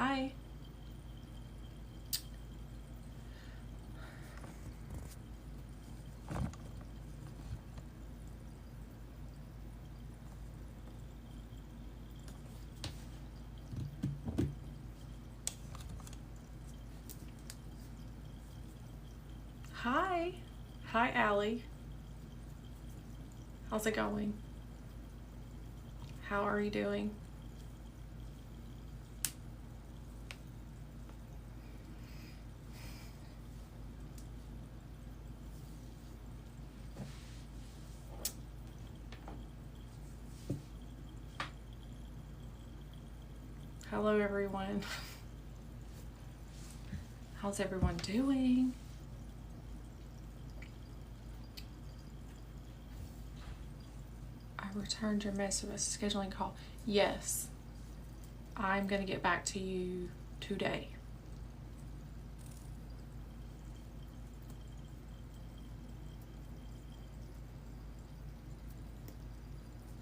Hi. Hi. Hi, Allie. How's it going? How are you doing? Hello, everyone. How's everyone doing? I returned your message with a scheduling call. Yes, I'm going to get back to you today.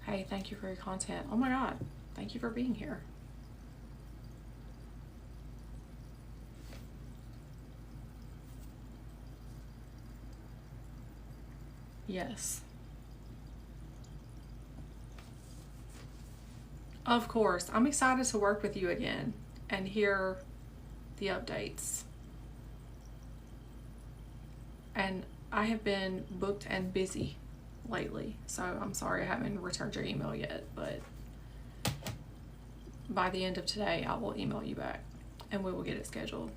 Hey, thank you for your content. Oh my God, thank you for being here. Yes. Of course. I'm excited to work with you again and hear the updates. And I have been booked and busy lately, so I'm sorry I haven't returned your email yet, but by the end of today I will email you back and we will get it scheduled.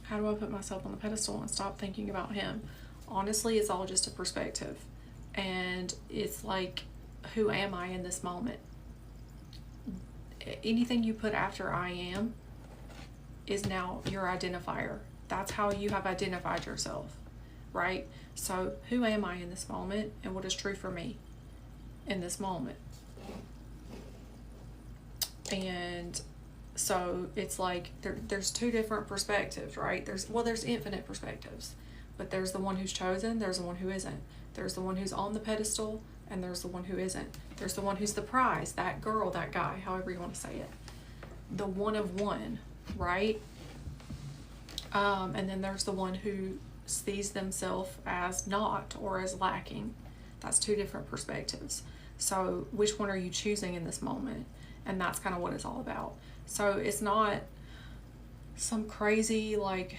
How do I put myself on the pedestal and stop thinking about him? Honestly, it's all just a perspective, and it's like, who am I in this moment? Anything you put after I am is now your identifier. That's how you have identified yourself, right? So who am I in this moment, and what is true for me in this moment? And so it's like there's two different perspectives, right? There's infinite perspectives, but there's the one who's chosen, there's the one who isn't. There's the one who's on the pedestal, and there's the one who isn't. There's the one who's the prize, that girl, that guy, however you want to say it, the one of one, right? And then there's the one who sees themselves as not or as lacking. That's two different perspectives. So which one are you choosing in this moment? And that's kind of what it's all about. So it's not some crazy like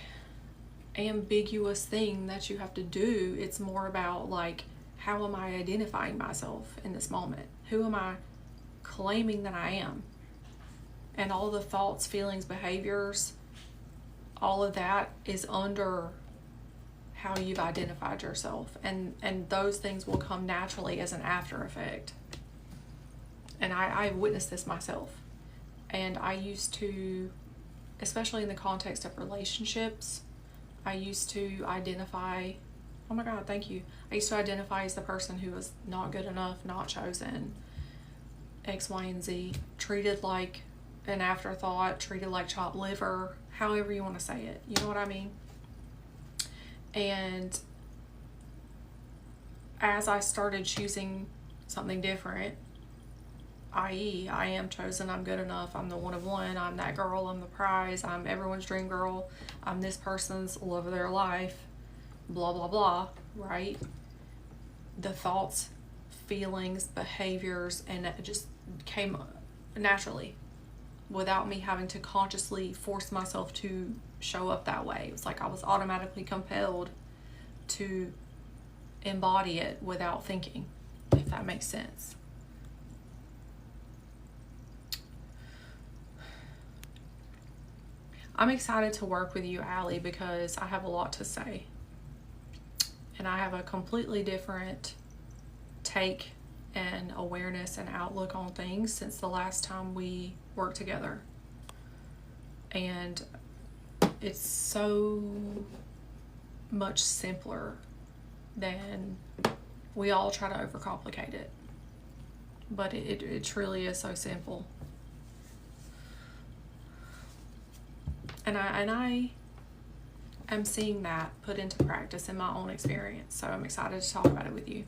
ambiguous thing that you have to do. It's more about like, how am I identifying myself in this moment? Who am I claiming that I am? And all the thoughts, feelings, behaviors, all of that is under how you've identified yourself, and those things will come naturally as an after effect. And I witnessed this myself, and I used to, especially in the context of relationships, I used to identify, oh my God, thank you, I used to identify as the person who was not good enough, not chosen, X, Y, and Z, treated like an afterthought, treated like chopped liver, however you want to say it, you know what I mean? And as I started choosing something different, i.e., I am chosen, I'm good enough, I'm the one of one, I'm that girl, I'm the prize, I'm everyone's dream girl, I'm this person's love of their life, blah, blah, blah, right? The thoughts, feelings, behaviors, and it just came naturally without me having to consciously force myself to show up that way. It was like I was automatically compelled to embody it without thinking, if that makes sense. I'm excited to work with you, Allie, because I have a lot to say. And I have a completely different take and awareness and outlook on things since the last time we worked together. And it's so much simpler than we all try to overcomplicate it. But it truly is so simple. And I am seeing that put into practice in my own experience. So I'm excited to talk about it with you.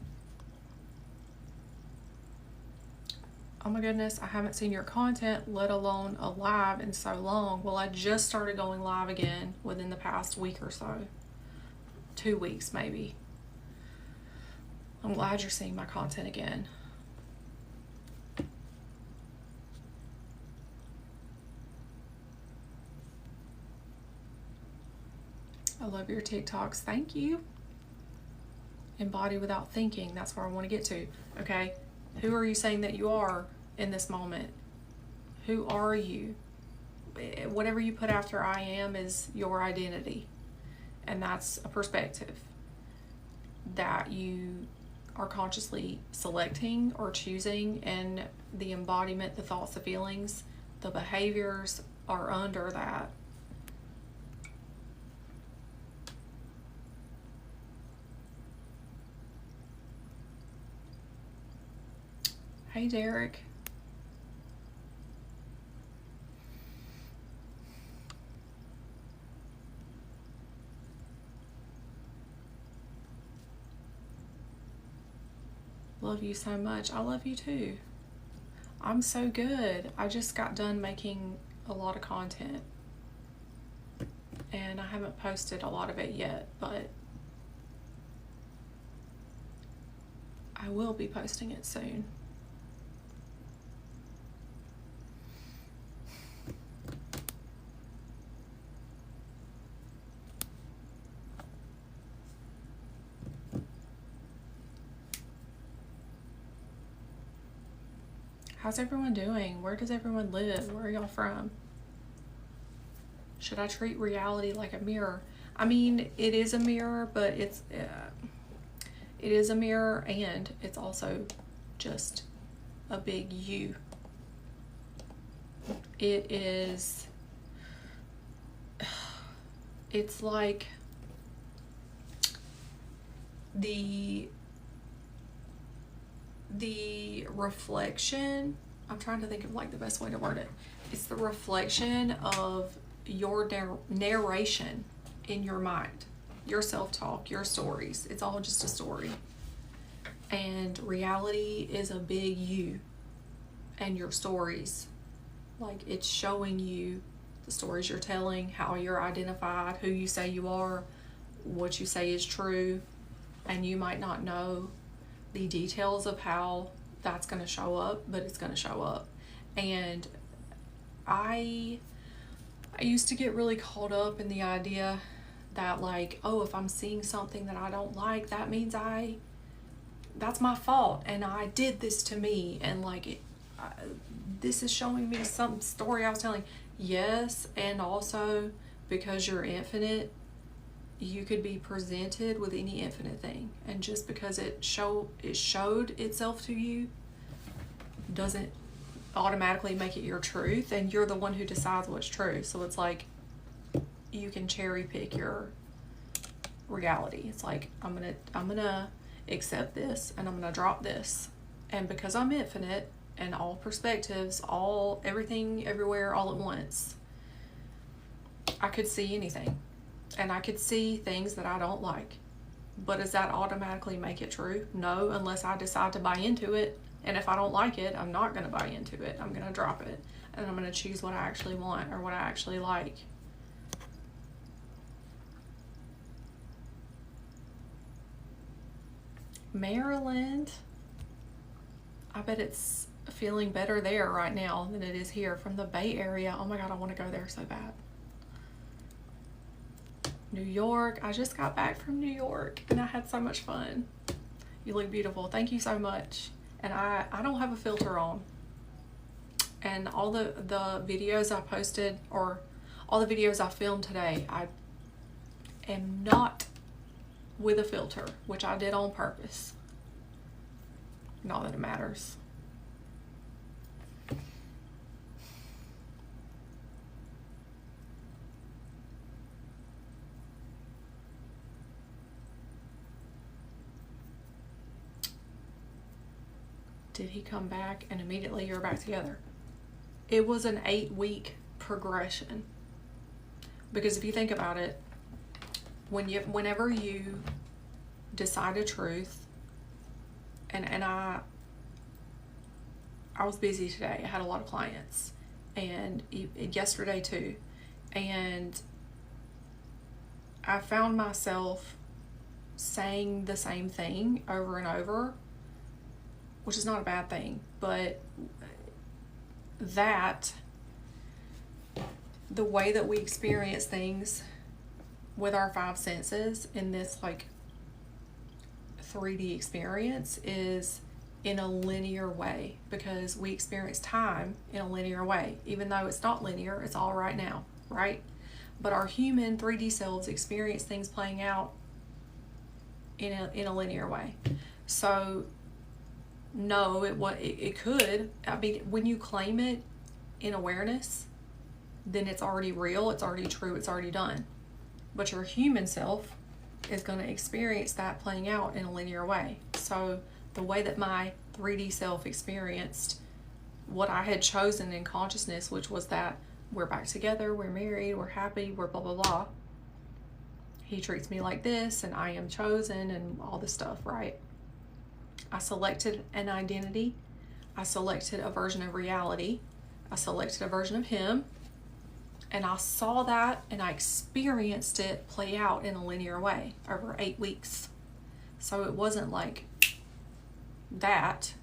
oh my goodness, I haven't seen your content, let alone a live, in so long. Well, I just started going live again within the past week or so. 2 weeks, maybe. I'm glad you're seeing my content again. I love your TikToks. Thank you. Embody without thinking. That's where I want to get to. Okay. Who are you saying that you are in this moment? Who are you? Whatever you put after I am is your identity. And that's a perspective that you are consciously selecting or choosing, and the embodiment, the thoughts, the feelings, the behaviors are under that. Hey, Derek. Love you so much. I love you too. I'm so good. I just got done making a lot of content, and I haven't posted a lot of it yet, but I will be posting it soon. How's everyone doing? Where does everyone live? Where are y'all from? Should I treat reality like a mirror? I mean, it is a mirror, but it is a mirror, and it's also just a big you. It is, it's like the reflection, I'm trying to think of like the best way to word it. It's the reflection of your narration in your mind, your self-talk, your stories. It's all just a story. And reality is a big you and your stories. Like, it's showing you the stories you're telling, how you're identified, who you say you are, what you say is true, and you might not know the details of how that's going to show up, but it's going to show up. And I used to get really caught up in the idea that, like, oh, if I'm seeing something that I don't like, that means that's my fault, and I did this to me, and like this is showing me some story I was telling. Yes, and also because you're infinite, you could be presented with any infinite thing, and just because it showed itself to you doesn't automatically make it your truth, and you're the one who decides what's true. So it's like you can cherry pick your reality. It's like, I'm gonna accept this, and I'm gonna drop this, and because I'm infinite and all perspectives, everything everywhere all at once, I could see anything. And I could see things that I don't like. But does that automatically make it true? No, unless I decide to buy into it. And if I don't like it, I'm not going to buy into it. I'm going to drop it. And I'm going to choose what I actually want or what I actually like. Maryland. I bet it's feeling better there right now than it is here. From the Bay Area. Oh my God, I want to go there so bad. New York. I just got back from New York and I had so much fun. You look beautiful. Thank you so much. And I don't have a filter on. And all the videos I posted, or all the videos I filmed today, I am not with a filter, which I did on purpose. Not that it matters. Did he come back and immediately you're back together? It was an 8-week progression. Because if you think about it, whenever you decide a truth, and I was busy today. I had a lot of clients, and yesterday too. And I found myself saying the same thing over and over, which is not a bad thing, but that the way that we experience things with our five senses in this like 3D experience is in a linear way, because we experience time in a linear way. Even though it's not linear, it's all right now, right? But our human 3D selves experience things playing out in a linear way. So no, it could. I mean, when you claim it in awareness, then it's already real, it's already true, it's already done. But your human self is going to experience that playing out in a linear way. So the way that my 3D self experienced what I had chosen in consciousness, which was that we're back together, we're married, we're happy, we're blah, blah, blah. He treats me like this, and I am chosen, and all this stuff, right? I selected an identity. I selected a version of reality. I selected a version of him. And I saw that, and I experienced it play out in a linear way over 8 weeks. So it wasn't like that.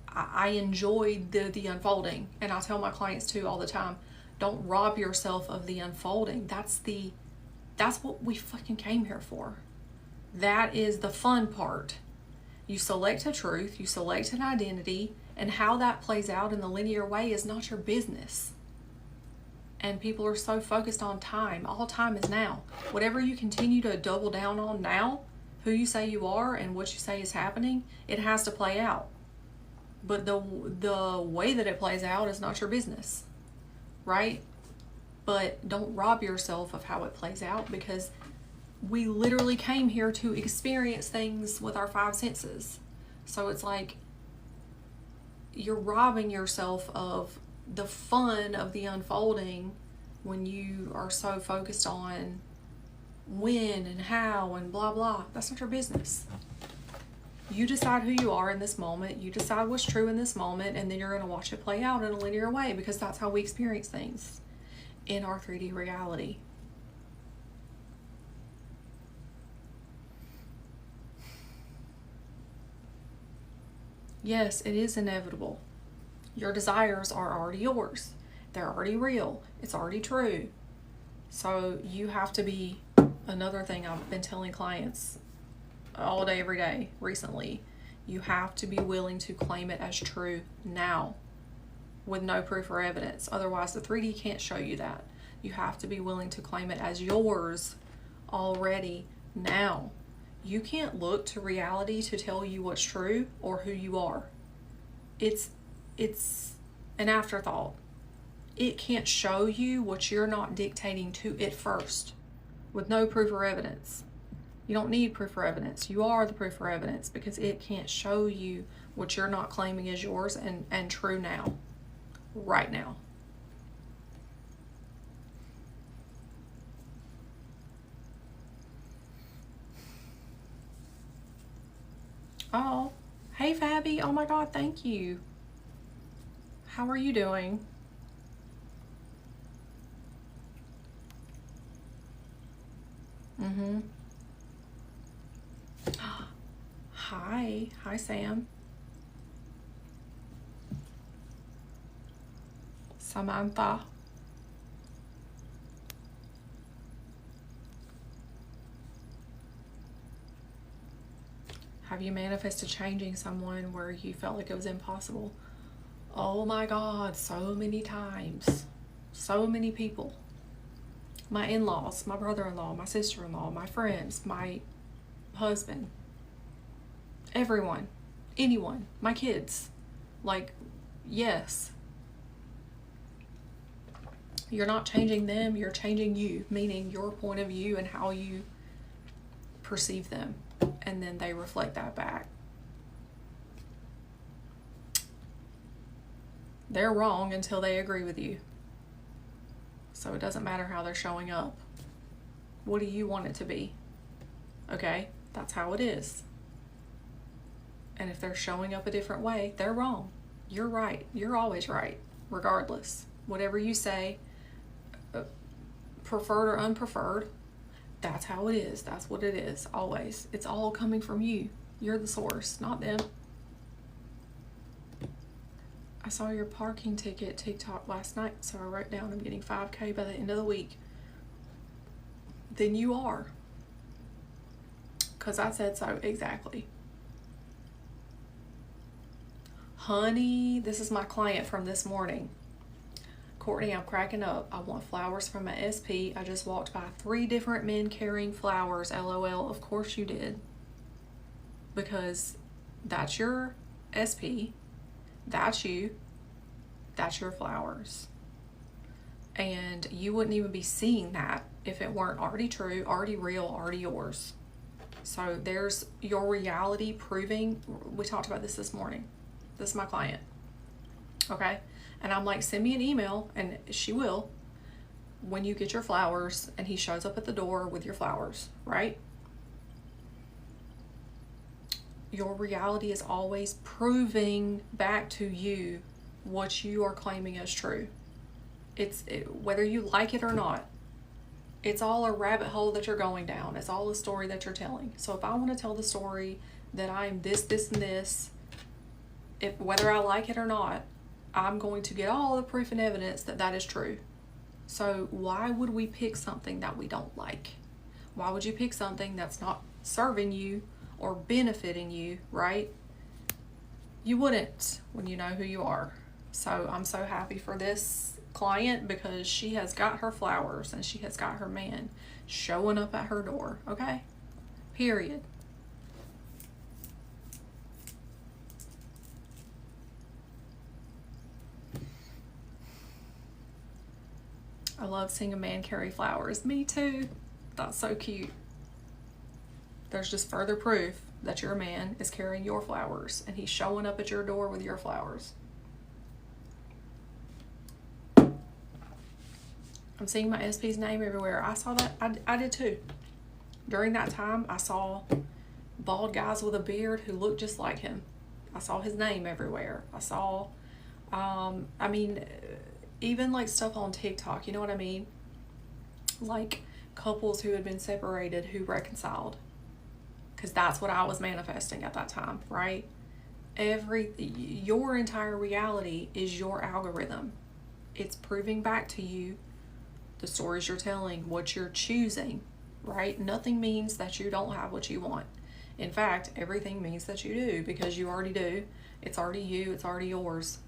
I enjoyed the unfolding. And I tell my clients too all the time, don't rob yourself of the unfolding. That's what we fucking came here for. That is the fun part. You select a truth, you select an identity, and how that plays out in the linear way is not your business. And people are so focused on time. All time is now. Whatever you continue to double down on now, who you say you are and what you say is happening, it has to play out. But the way that it plays out is not your business, right? But don't rob yourself of how it plays out, because we literally came here to experience things with our five senses. So it's like you're robbing yourself of the fun of the unfolding when you are so focused on when and how and blah blah. That's not your business. You decide who you are in this moment, you decide what's true in this moment, and then you're going to watch it play out in a linear way, because that's how we experience things in our 3D reality. Yes, it is inevitable. Your desires are already yours. They're already real. It's already true. So you have to be, another thing I've been telling clients all day, every day recently, you have to be willing to claim it as true now with no proof or evidence. Otherwise, the 3D can't show you that. You have to be willing to claim it as yours already now. You can't look to reality to tell you what's true or who you are. It's an afterthought. It can't show you what you're not dictating to it first with no proof or evidence. You don't need proof or evidence. You are the proof or evidence, because it can't show you what you're not claiming as yours and true now, right now. Oh, hey Fabi. Oh my God, thank you. How are you doing? Mm-hmm. Hi. Hi, Sam. Samantha. Have you manifested changing someone where you felt like it was impossible? Oh my God, so many times. So many people. My in-laws, my brother-in-law, my sister-in-law, my friends, my husband, everyone, anyone, my kids. Like, yes. You're not changing them, you're changing you, meaning your point of view and how you perceive them. And then they reflect that back. They're wrong until they agree with you. So it doesn't matter how they're showing up. What do you want it to be? Okay, that's how it is. And if they're showing up a different way, they're wrong. You're right. You're always right, regardless. Whatever you say, preferred or unpreferred, that's how it is. That's what it is, always. It's all coming from you. You're the source, not them. I saw your parking ticket TikTok last night, so I wrote down I'm getting 5K by the end of the week. Then you are. Because I said so, exactly. Honey, this is my client from this morning. Courtney, I'm cracking up. I want flowers from my SP. I just walked by 3 different men carrying flowers. LOL. Of course you did. Because that's your SP. That's you. That's your flowers. And you wouldn't even be seeing that if it weren't already true, already real, already yours. So there's your reality proving. We talked about this morning. This is my client. Okay? And I'm like, send me an email, and she will, when you get your flowers, and he shows up at the door with your flowers, right? Your reality is always proving back to you what you are claiming as true. Whether you like it or not, it's all a rabbit hole that you're going down. It's all a story that you're telling. So if I want to tell the story that I'm this, this, and this, whether I like it or not, I'm going to get all the proof and evidence that that is true. So why would we pick something that we don't like? Why would you pick something that's not serving you or benefiting you, right? You wouldn't when you know who you are. So I'm so happy for this client because she has got her flowers and she has got her man showing up at her door, okay? Period. I love seeing a man carry flowers. Me too. That's so cute. There's just further proof that your man is carrying your flowers and he's showing up at your door with your flowers. I'm seeing my SP's name everywhere. I saw that. I did too. During that time, I saw bald guys with a beard who looked just like him. I saw his name everywhere. I saw, even like stuff on TikTok, you know what I mean? Like couples who had been separated who reconciled. Because that's what I was manifesting at that time, right? Your entire reality is your algorithm. It's proving back to you the stories you're telling, what you're choosing, right? Nothing means that you don't have what you want. In fact, everything means that you do, because you already do. It's already you, it's already yours.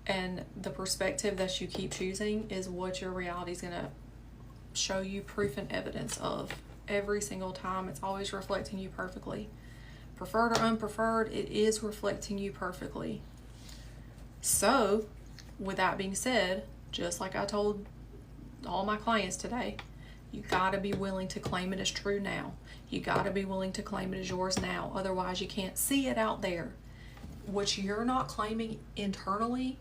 And the perspective that you keep choosing is what your reality is going to show you proof and evidence of. Every single time, it's always reflecting you perfectly. Preferred or unpreferred, it is reflecting you perfectly. So, with that being said, just like I told all my clients today, you gotta be willing to claim it as true now. You gotta be willing to claim it as yours now. Otherwise, you can't see it out there. What you're not claiming internally,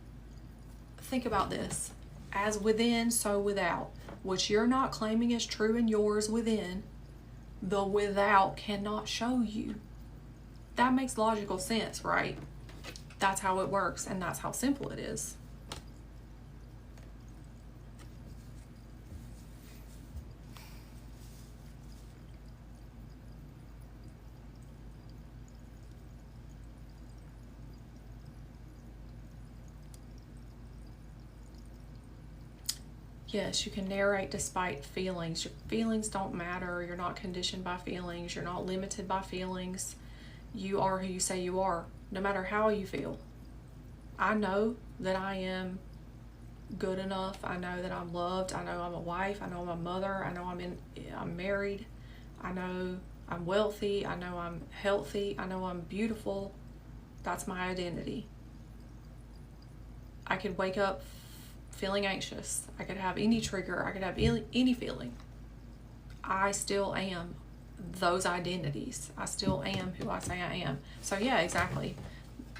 think about this. As within, so without. What you're not claiming as true and yours within, the without cannot show you. That makes logical sense, right? That's how it works, and that's how simple it is. Yes, you can narrate despite feelings. Your feelings don't matter. You're not conditioned by feelings. You're not limited by feelings. You are who you say you are, no matter how you feel. I know that I am good enough. I know that I'm loved. I know I'm a wife. I know I'm a mother. I know I'm married. I know I'm wealthy. I know I'm healthy. I know I'm beautiful. That's my identity. I could wake up feeling anxious. I could have any trigger. I could have any feeling. I still am those identities. I still am who I say I am. So yeah, exactly.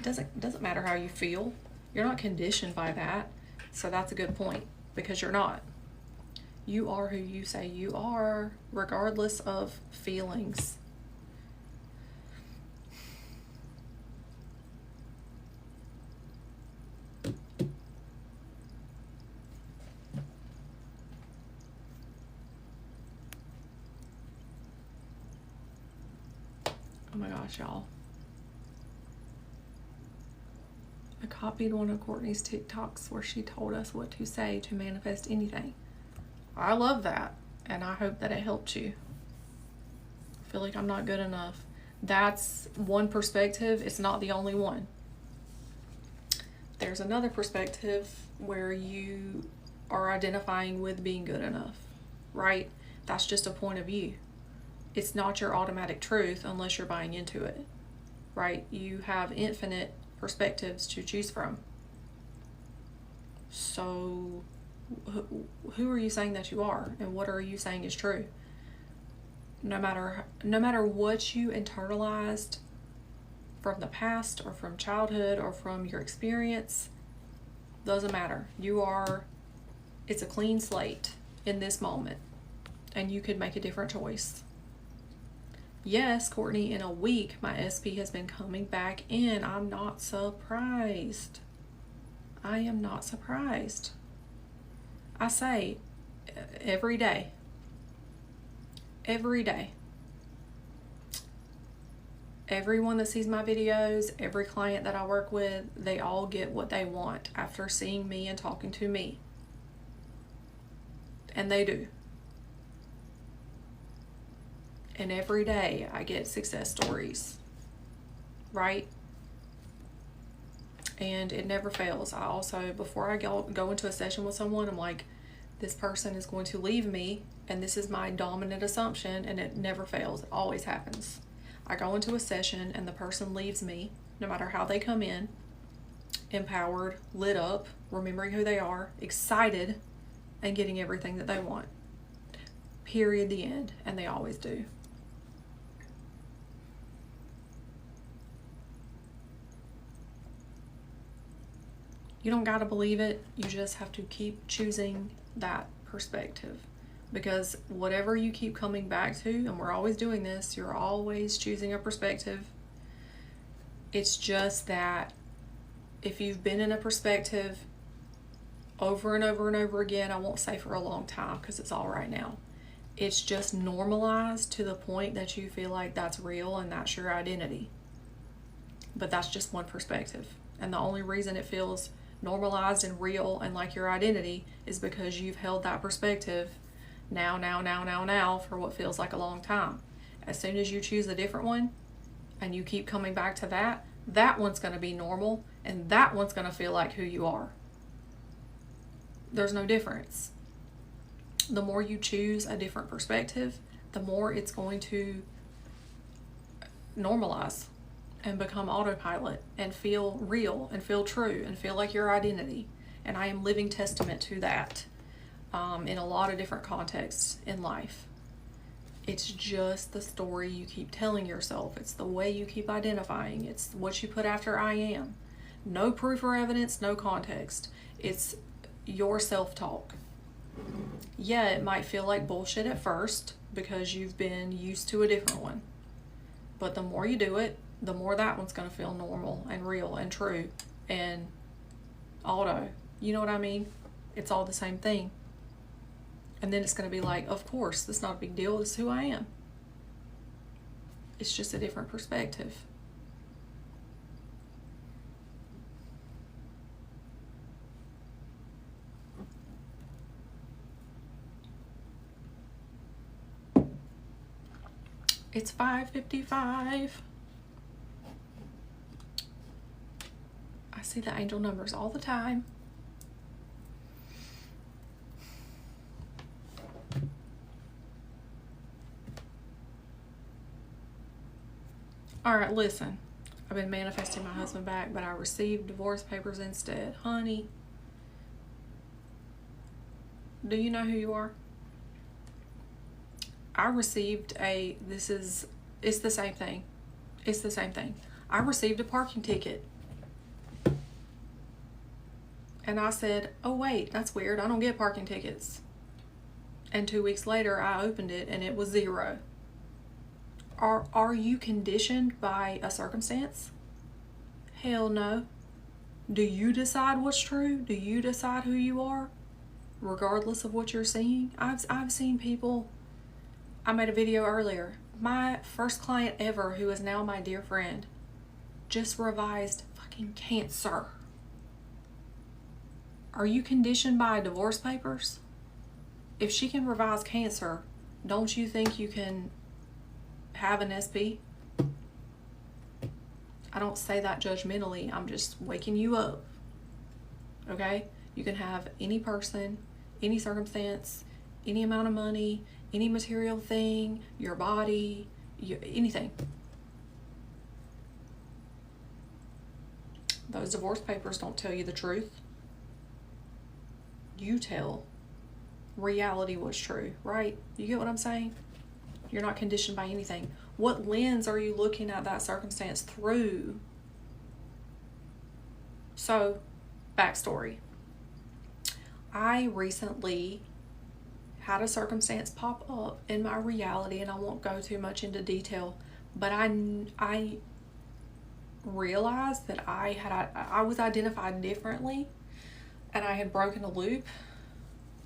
Doesn't matter how you feel. You're not conditioned by that. So that's a good point, because you're not. You are who you say you are, regardless of feelings. my gosh, y'all. I copied one of Courtney's TikToks where she told us what to say to manifest anything. I love that, and I hope that it helped you. I feel like I'm not good enough. That's one perspective. It's not the only one. There's another perspective where you are identifying with being good enough, right? That's just a point of view. It's not your automatic truth unless you're buying into it, right? You have infinite perspectives to choose from. So who are you saying that you are, and what are you saying is true? No matter what you internalized from the past or from childhood or from your experience, doesn't matter. It's a clean slate in this moment, and you could make a different choice. Yes, Courtney, in a week, my SP has been coming back in. I'm not surprised. I am not surprised. I say every day. Every day. Everyone that sees my videos, every client that I work with, they all get what they want after seeing me and talking to me. And they do. And every day I get success stories, right? And it never fails. I also, before I go into a session with someone, I'm like, this person is going to leave me, and this is my dominant assumption, and it never fails. It always happens. I go into a session and the person leaves me, no matter how they come in, empowered, lit up, remembering who they are, excited, and getting everything that they want. Period, the end. And they always do. You don't gotta believe it. You just have to keep choosing that perspective. Because whatever you keep coming back to, and we're always doing this, you're always choosing a perspective. It's just that if you've been in a perspective over and over and over again, I won't say for a long time because it's all right now. It's just normalized to the point that you feel like that's real and that's your identity. But that's just one perspective. And the only reason it feels normalized and real and like your identity is because you've held that perspective now for what feels like a long time. As soon as you choose a different one and you keep coming back to that one's going to be normal, and that one's going to feel like who you are. There's no difference. The more you choose a different perspective, the more it's going to normalize and become autopilot and feel real and feel true and feel like your identity. And I am living testament to that in a lot of different contexts in life. It's just the story you keep telling yourself. It's the way you keep identifying. It's what you put after I am. No proof or evidence, no context. It's your self-talk. Yeah, it might feel like bullshit at first because you've been used to a different one. But the more you do it, the more that one's going to feel normal and real and true and auto. You know what I mean? It's all the same thing. And then it's going to be like, of course, that's not a big deal. This is who I am. It's just a different perspective. It's 5:55. I see the angel numbers all the time. All right, listen. I've been manifesting my husband back, but I received divorce papers instead. Honey, do you know who you are? I received it's the same thing. It's the same thing. I received a parking ticket. And I said, oh wait, that's weird. I don't get parking tickets. And 2 weeks later, I opened it and it was 0. Are you conditioned by a circumstance? Hell no. Do you decide what's true? Do you decide who you are? Regardless of what you're seeing? I've seen people, I made a video earlier. My first client ever, who is now my dear friend, just revised fucking cancer. Are you conditioned by divorce papers? If she can revise cancer, don't you think you can have an SP? I don't say that judgmentally. I'm just waking you up. Okay? You can have any person, any circumstance, any amount of money, any material thing, your body, anything. Those divorce papers don't tell you the truth. You tell reality what's true, right? You get what I'm saying? You're not conditioned by anything. What lens are you looking at that circumstance through? So, backstory. I recently had a circumstance pop up in my reality, and I won't go too much into detail, but I realized that I was identified differently, and I had broken a loop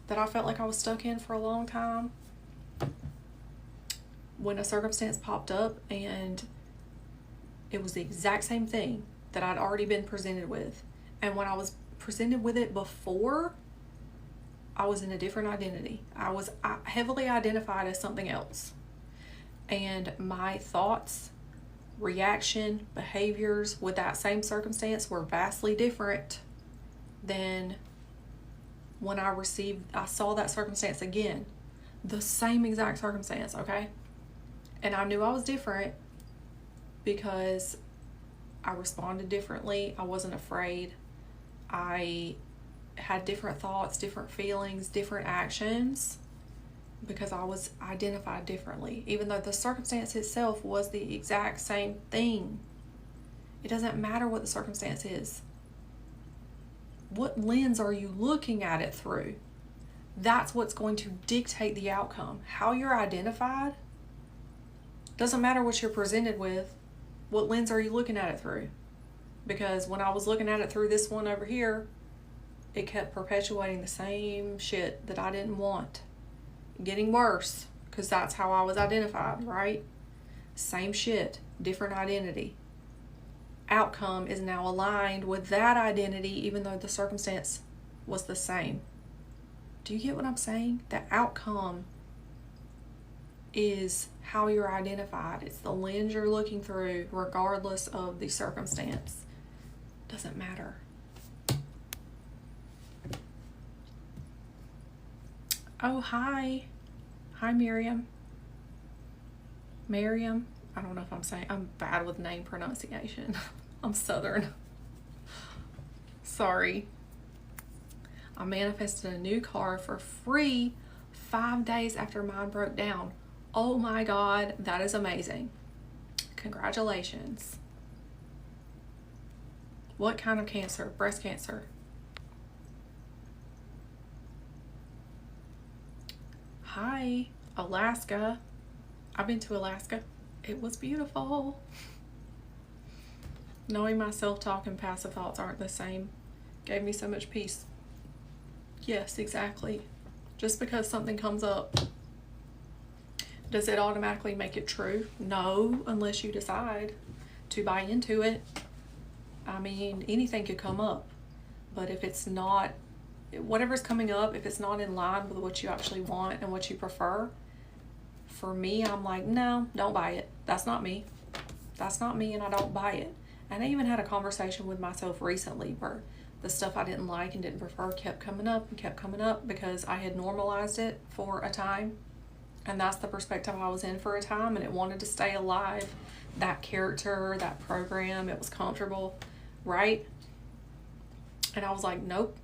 that I felt like I was stuck in for a long time. When a circumstance popped up, and it was the exact same thing that I'd already been presented with, and when I was presented with it before, I was in a different identity. I was heavily identified as something else, and my thoughts, reaction, behaviors with that same circumstance were vastly different than when I saw that circumstance again. The same exact circumstance, okay? And I knew I was different because I responded differently. I wasn't afraid. I had different thoughts, different feelings, different actions because I was identified differently, even though the circumstance itself was the exact same thing. It doesn't matter what the circumstance is. What lens are you looking at it through? That's what's going to dictate the outcome. How you're identified doesn't matter what you're presented with. What lens are you looking at it through? Because when I was looking at it through this one over here, it kept perpetuating the same shit that I didn't want. Getting worse, because that's how I was identified, right? Same shit, different identity. Outcome is now aligned with that identity, even though the circumstance was the same. Do you get what I'm saying? The outcome is how you're identified. It's the lens you're looking through, regardless of the circumstance. Doesn't matter. Oh, hi. Hi, Miriam. Miriam. I don't know if I'm bad with name pronunciation. I'm Southern. Sorry. I manifested a new car for free 5 days after mine broke down. Oh my God, that is amazing. Congratulations. What kind of cancer? Breast cancer. Hi, Alaska. I've been to Alaska. It was beautiful. Knowing my self-talk and passive thoughts aren't the same gave me so much peace. Yes, exactly. Just because something comes up, does it automatically make it true? No, unless you decide to buy into it. I mean, anything could come up. But if it's not, whatever's coming up, if it's not in line with what you actually want and what you prefer, for me, I'm like, no, don't buy it. That's not me. That's not me, and I don't buy it. And I even had a conversation with myself recently where the stuff I didn't like and didn't prefer kept coming up and kept coming up because I had normalized it for a time. And that's the perspective I was in for a time, and it wanted to stay alive. That character, that program, it was comfortable, right? And I was like, nope,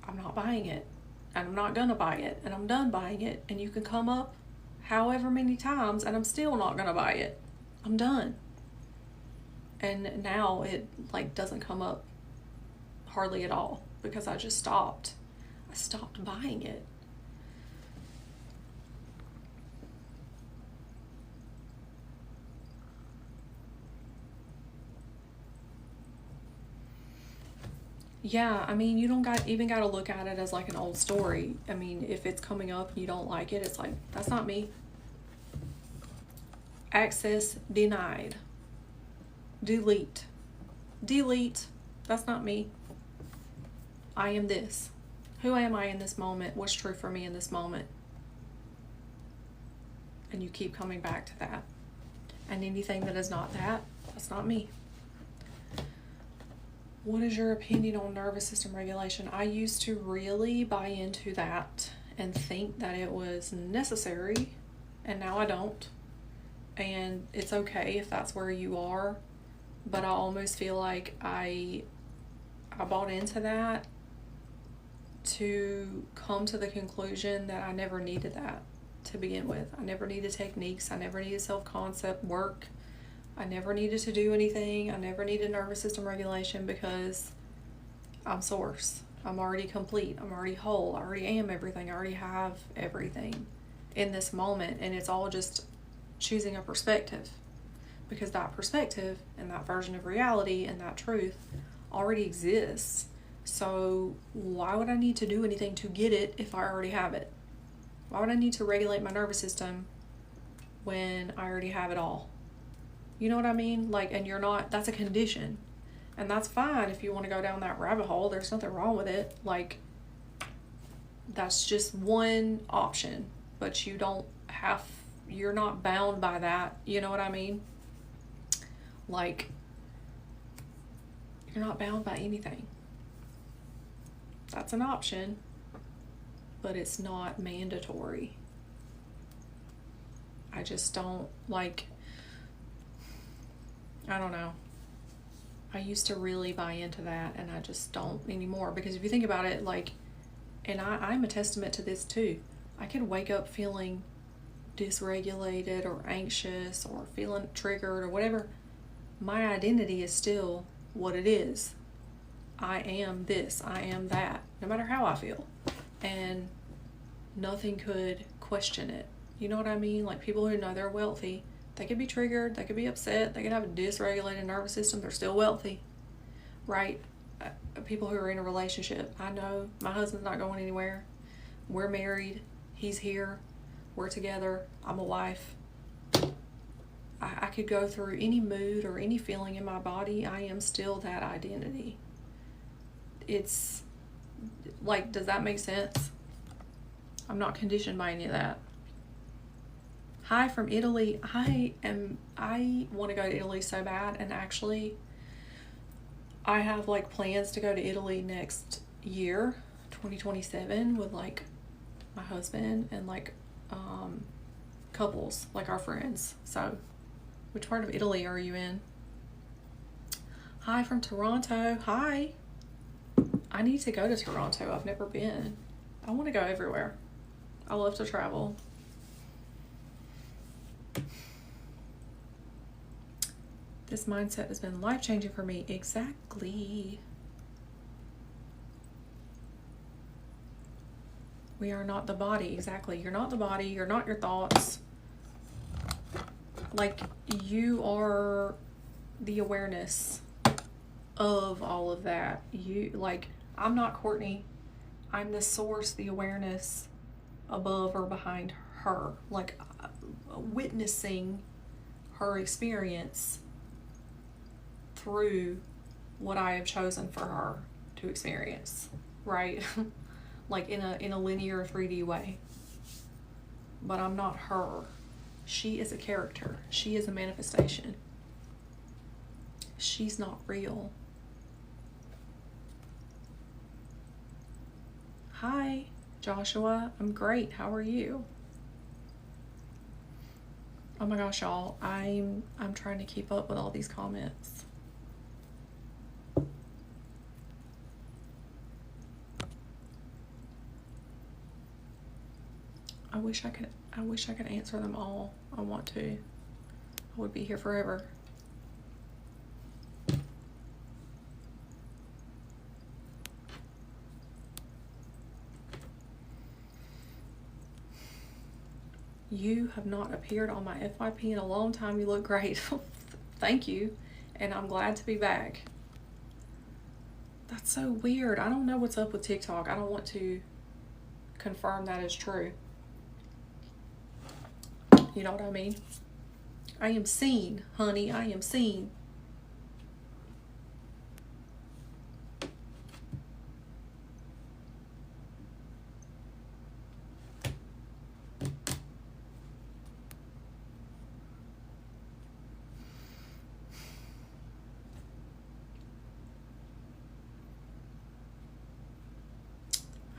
I'm not buying it. And I'm not gonna buy it. And I'm done buying it. And you can come up however many times and I'm still not gonna buy it. I'm done. And now it doesn't come up hardly at all because I just stopped. I stopped buying it. Yeah, I mean, you don't even got to look at it as like an old story. I mean, if it's coming up and you don't like it, it's like, that's not me. Access denied. Delete. Delete. That's not me. I am this. Who am I in this moment? What's true for me in this moment? And you keep coming back to that. And anything that is not that, that's not me. What is your opinion on nervous system regulation? I used to really buy into that and think that it was necessary, and now I don't. And it's okay if that's where you are, but I almost feel like I bought into that to come to the conclusion that I never needed that to begin with. I never needed techniques. I never needed self-concept work. I never needed to do anything. I never needed nervous system regulation because I'm source. I'm already complete. I'm already whole. I already am everything. I already have everything in this moment. And it's all just choosing a perspective, because that perspective and that version of reality and that truth already exists. So why would I need to do anything to get it if I already have it? Why would I need to regulate my nervous system when I already have it all? You know what I mean? Like, and you're not, that's a condition. And that's fine if you want to go down that rabbit hole. There's nothing wrong with it. Like, that's just one option. But you don't have, you're not bound by that. You know what I mean? Like, you're not bound by anything. That's an option, but it's not mandatory. I just don't like, I don't know. I used to really buy into that, and I just don't anymore. Because if you think about it, like, and I'm a testament to this too. I could wake up feeling dysregulated or anxious or feeling triggered or whatever. My identity is still what it is. I am this, I am that, no matter how I feel. And nothing could question it. You know what I mean? Like, people who know they're wealthy, they could be triggered, they could be upset, they could have a dysregulated nervous system, they're still wealthy, right? People who are in a relationship, I know my husband's not going anywhere. We're married, he's here, we're together, I'm a wife. I could go through any mood or any feeling in my body, I am still that identity. It's like, does that make sense? I'm not conditioned by any of that. Hi from Italy. I want to go to Italy so bad, and actually I have like plans to go to Italy next year, 2027, with like my husband and like couples, like our friends. So which part of Italy are you in? Hi from Toronto. Hi. I need to go to Toronto. I've never been. I want to go everywhere. I love to travel. This mindset has been life-changing for me. Exactly. We are not the body. Exactly. You're not the body. You're not your thoughts. Like, you are the awareness of all of that. You, like, I'm not Courtney. I'm the source, the awareness above or behind her. Like, witnessing her experience through what I have chosen for her to experience, right? Like in a linear 3D way. But I'm not her. She is a character. She is a manifestation. She's not real. Hi, Joshua. I'm great. How are you? Oh my gosh, y'all. I'm trying to keep up with all these comments. I wish I could answer them all. I want to. I would be here forever. You have not appeared on my FYP in a long time. You look great. Thank you. And I'm glad to be back. That's so weird. I don't know what's up with TikTok. I don't want to confirm that is true. You know what I mean? I am seen, honey. I am seen.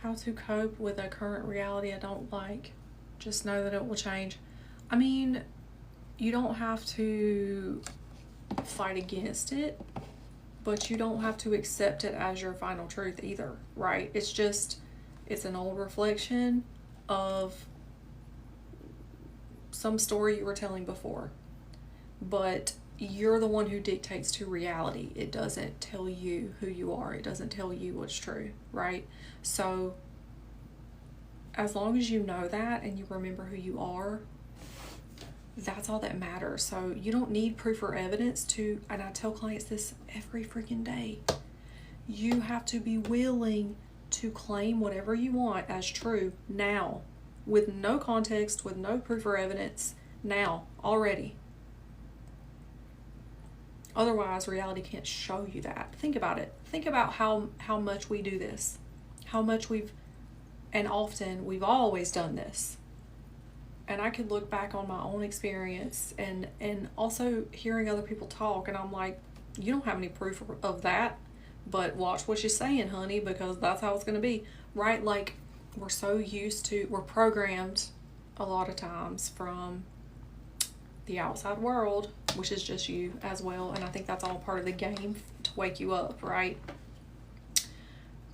How to cope with a current reality I don't like. Just know that it will change. I mean, you don't have to fight against it, but you don't have to accept it as your final truth either, right? It's an old reflection of some story you were telling before. But you're the one who dictates to reality. It doesn't tell you who you are. It doesn't tell you what's true, right? So as long as you know that and you remember who you are, that's all that matters. So you don't need proof or evidence to, and I tell clients this every freaking day, you have to be willing to claim whatever you want as true now, with no context, with no proof or evidence, now, already. Otherwise, reality can't show you that. Think about it. Think about how much we do this. How much and often we've always done this. And I could look back on my own experience and also hearing other people talk, and I'm like, you don't have any proof of that, but watch what you're saying, honey, because that's how it's going to be, right? Like, we're programmed a lot of times from the outside world, which is just you as well, and I think that's all part of the game to wake you up, right?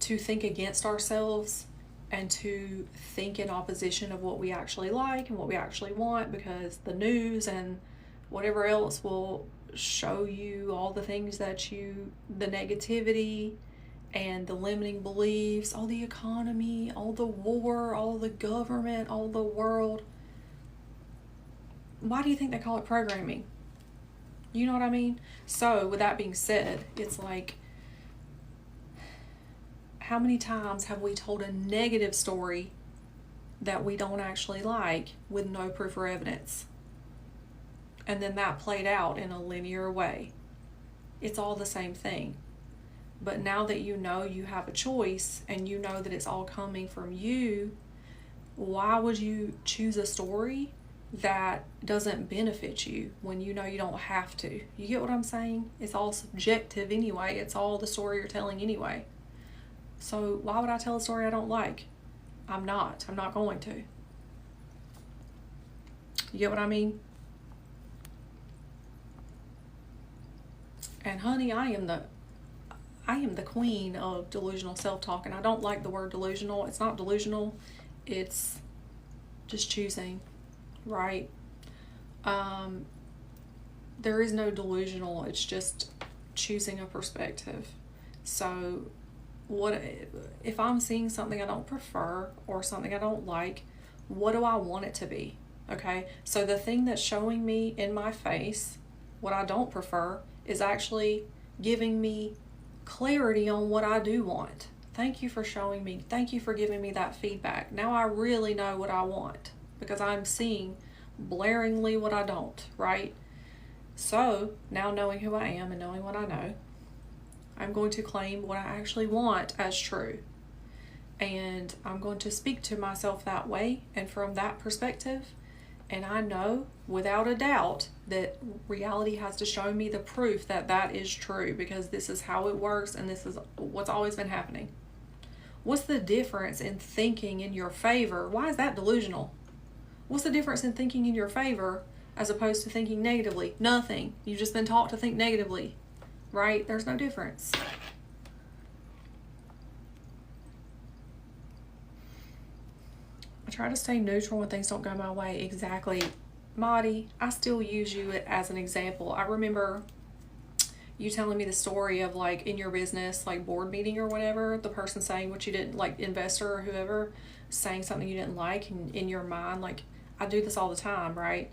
To think against ourselves and to think in opposition of what we actually like and what we actually want, because the news and whatever else will show you all the things the negativity and the limiting beliefs, all the economy, all the war, all the government, all the world. Why do you think they call it programming? You know what I mean? So with that being said, it's like, how many times have we told a negative story that we don't actually like with no proof or evidence? And then that played out in a linear way. It's all the same thing. But now that you know you have a choice and you know that it's all coming from you, why would you choose a story that doesn't benefit you when you know you don't have to? You get what I'm saying? It's all subjective anyway. It's all the story you're telling anyway. So why would I tell a story I don't like? I'm not going to. You get what I mean? And honey, I am the queen of delusional self-talk, and I don't like the word delusional. It's not delusional. It's just choosing, right? There is no delusional. It's just choosing a perspective. So what if I'm seeing something I don't prefer or something I don't like? What do I want it to be? Okay, so the thing that's showing me in my face what I don't prefer is actually giving me clarity on what I do want. Thank you for showing me. Thank you for giving me that feedback. Now I really know what I want because I'm seeing blaringly what I don't, right? So now, knowing who I am and knowing what I know, I'm going to claim what I actually want as true. And I'm going to speak to myself that way and from that perspective. And I know without a doubt that reality has to show me the proof that that is true, because this is how it works and this is what's always been happening. What's the difference in thinking in your favor? Why is that delusional? What's the difference in thinking in your favor as opposed to thinking negatively? Nothing. You've just been taught to think negatively, right? There's no difference. I try to stay neutral when things don't go my way. Exactly. Maddie, I still use you as an example. I remember you telling me the story of, like, in your business, like board meeting or whatever, the person saying what you didn't like, investor or whoever, saying something you didn't like, and in your mind, like, I do this all the time, right?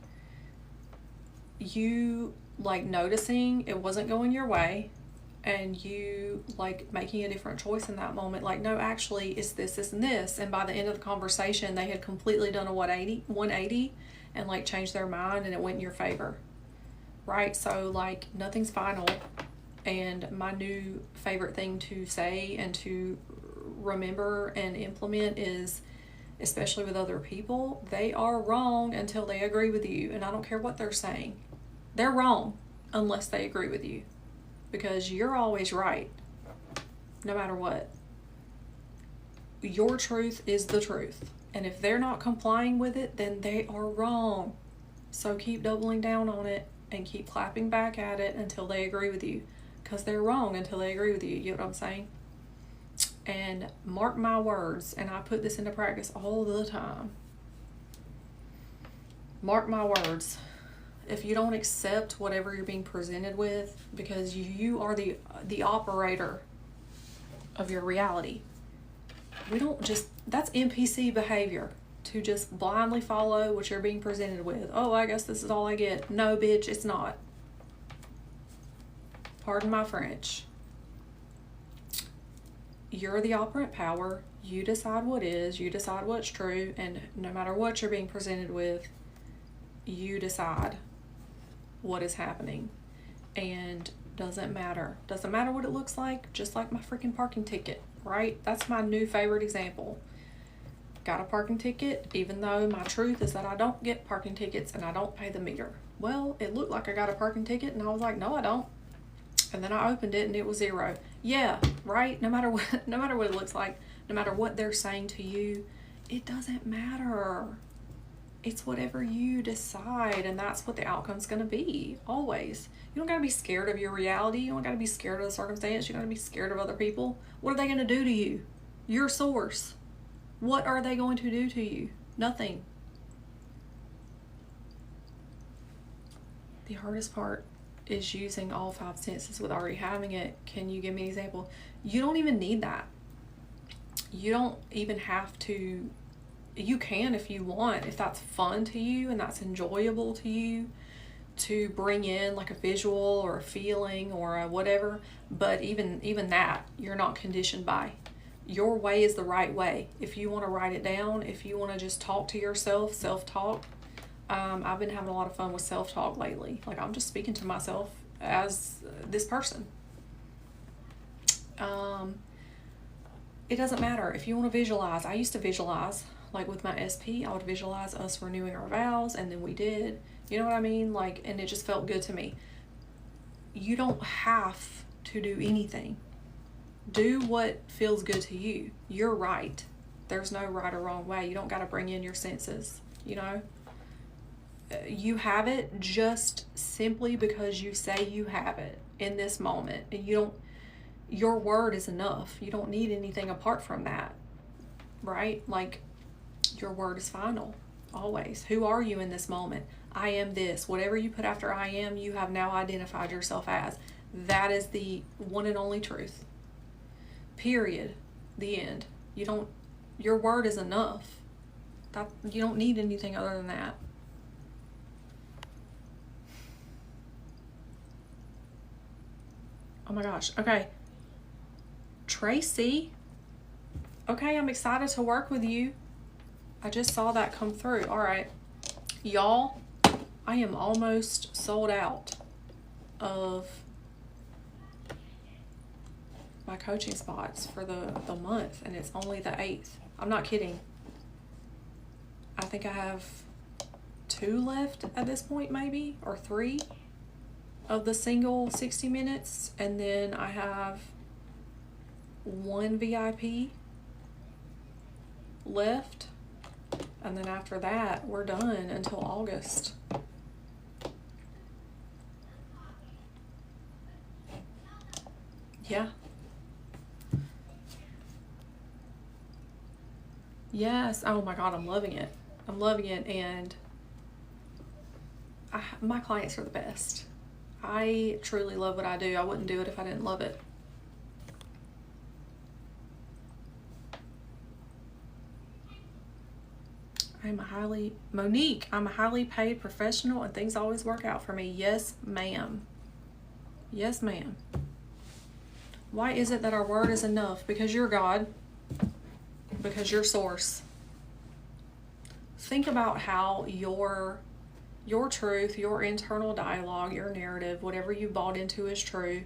You, like, noticing it wasn't going your way, and you, like, making a different choice in that moment, like, no, actually, it's this, this, and this. And by the end of the conversation, they had completely done a 180 and, like, changed their mind, and it went in your favor. right? So, like, nothing's final. And my new favorite thing to say and to remember and implement is, especially with other people, they are wrong until they agree with you. And I don't care what they're saying. They're wrong unless they agree with you. Because you're always right, no matter what. Your truth is the truth. And if they're not complying with it, then they are wrong. So keep doubling down on it and keep clapping back at it until they agree with you. Because they're wrong until they agree with you. You know what I'm saying? And mark my words, and I put this into practice all the time. Mark my words. If you don't accept whatever you're being presented with, because you are the operator of your reality. We don't just, that's NPC behavior, to just blindly follow what you're being presented with. Oh, I guess this is all I get. No, bitch, it's not. Pardon my French. You're the operant power. You decide what is, you decide what's true, and no matter what you're being presented with, you decide what is happening. And doesn't matter what it looks like, just like my freaking parking ticket, right? That's my new favorite example. Got a parking ticket, even though my truth is that I don't get parking tickets and I don't pay the meter. Well, it looked like I got a parking ticket, and I was like, no, I don't. And then I opened it and it was 0. Yeah, right? No matter what it looks like, no matter what they're saying to you, it doesn't matter. It's whatever you decide, and that's what the outcome's going to be, always. You don't got to be scared of your reality. You don't got to be scared of the circumstance. You don't got to be scared of other people. What are they going to do to you? Your source. What are they going to do to you? Nothing. The hardest part is using all 5 senses with already having it. Can you give me an example? You don't even need that. You don't even have to. You can if you want, if that's fun to you and that's enjoyable to you, to bring in like a visual or a feeling or a whatever. But even that, you're not conditioned by. Your way is the right way. If you want to write it down, if you want to just talk to yourself, self-talk. I've been having a lot of fun with self-talk lately. Like, I'm just speaking to myself as this person. It doesn't matter. If you want to visualize, I used to visualize, like with my SP, I would visualize us renewing our vows, and then we did. You know what I mean? Like, and it just felt good to me. You don't have to do anything. Do what feels good to you. You're right. There's no right or wrong way. You don't got to bring in your senses, you know? You have it just simply because you say you have it in this moment. And your word is enough. You don't need anything apart from that, right? Like, your word is final, always. Who are you in this moment? I am this. Whatever you put after I am, you have now identified yourself as. That is the one and only truth. Period. The end. Your word is enough. You don't need anything other than that. Oh my gosh. Okay. Tracy. Okay, I'm excited to work with you. I just saw that come through. All right. Y'all, I am almost sold out of my coaching spots for the month, and it's only the 8th. I'm not kidding. I think I have 2 left at this point, maybe, or 3 of the single 60 minutes, and then I have 1 VIP left, and then after that we're done until August. Yeah. Yes. Oh my God, I'm loving it. I'm loving it, and my clients are the best. I truly love what I do. I wouldn't do it if I didn't love it. Monique, I'm a highly paid professional and things always work out for me. Yes, ma'am. Yes, ma'am. Why is it that our word is enough? Because you're God. Because you're source. Think about how your your truth, your internal dialogue, your narrative, whatever you bought into as true,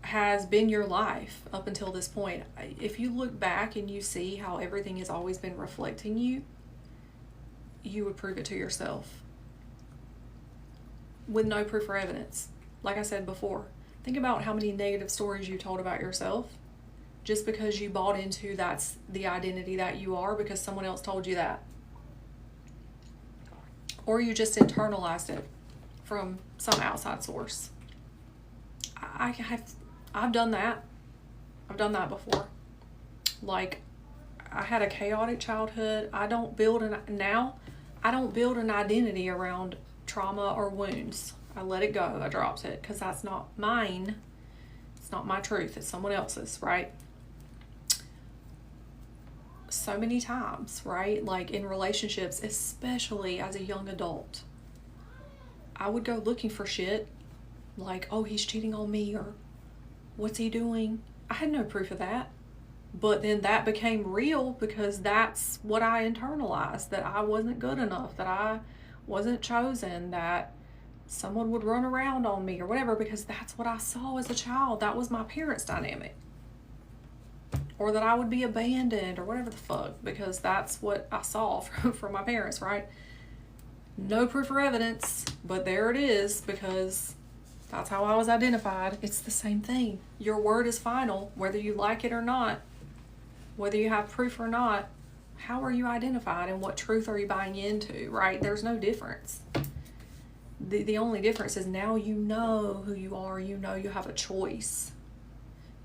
has been your life up until this point. If you look back and you see how everything has always been reflecting you, you would prove it to yourself with no proof or evidence. Like I said before, think about how many negative stories you told about yourself just because you bought into that's the identity that you are because someone else told you that. Or you just internalized it from some outside source. I've done that. I've done that before. Like, I had a chaotic childhood. I don't build an identity around trauma or wounds. I let it go. I dropped it because that's not mine. It's not my truth. It's someone else's, right? So many times, right? Like in relationships, especially as a young adult, I would go looking for shit like, oh, he's cheating on me, or what's he doing? I had no proof of that. But then that became real because that's what I internalized, that I wasn't good enough, that I wasn't chosen, that someone would run around on me or whatever, because that's what I saw as a child. That was my parents' dynamic. Or that I would be abandoned or whatever the fuck, because that's what I saw from my parents, right? No proof or evidence, but there it is, because that's how I was identified. It's the same thing. Your word is final, whether you like it or not, whether you have proof or not. How are you identified and what truth are you buying into, right? There's no difference. The only difference is now you know who you are. You know you have a choice.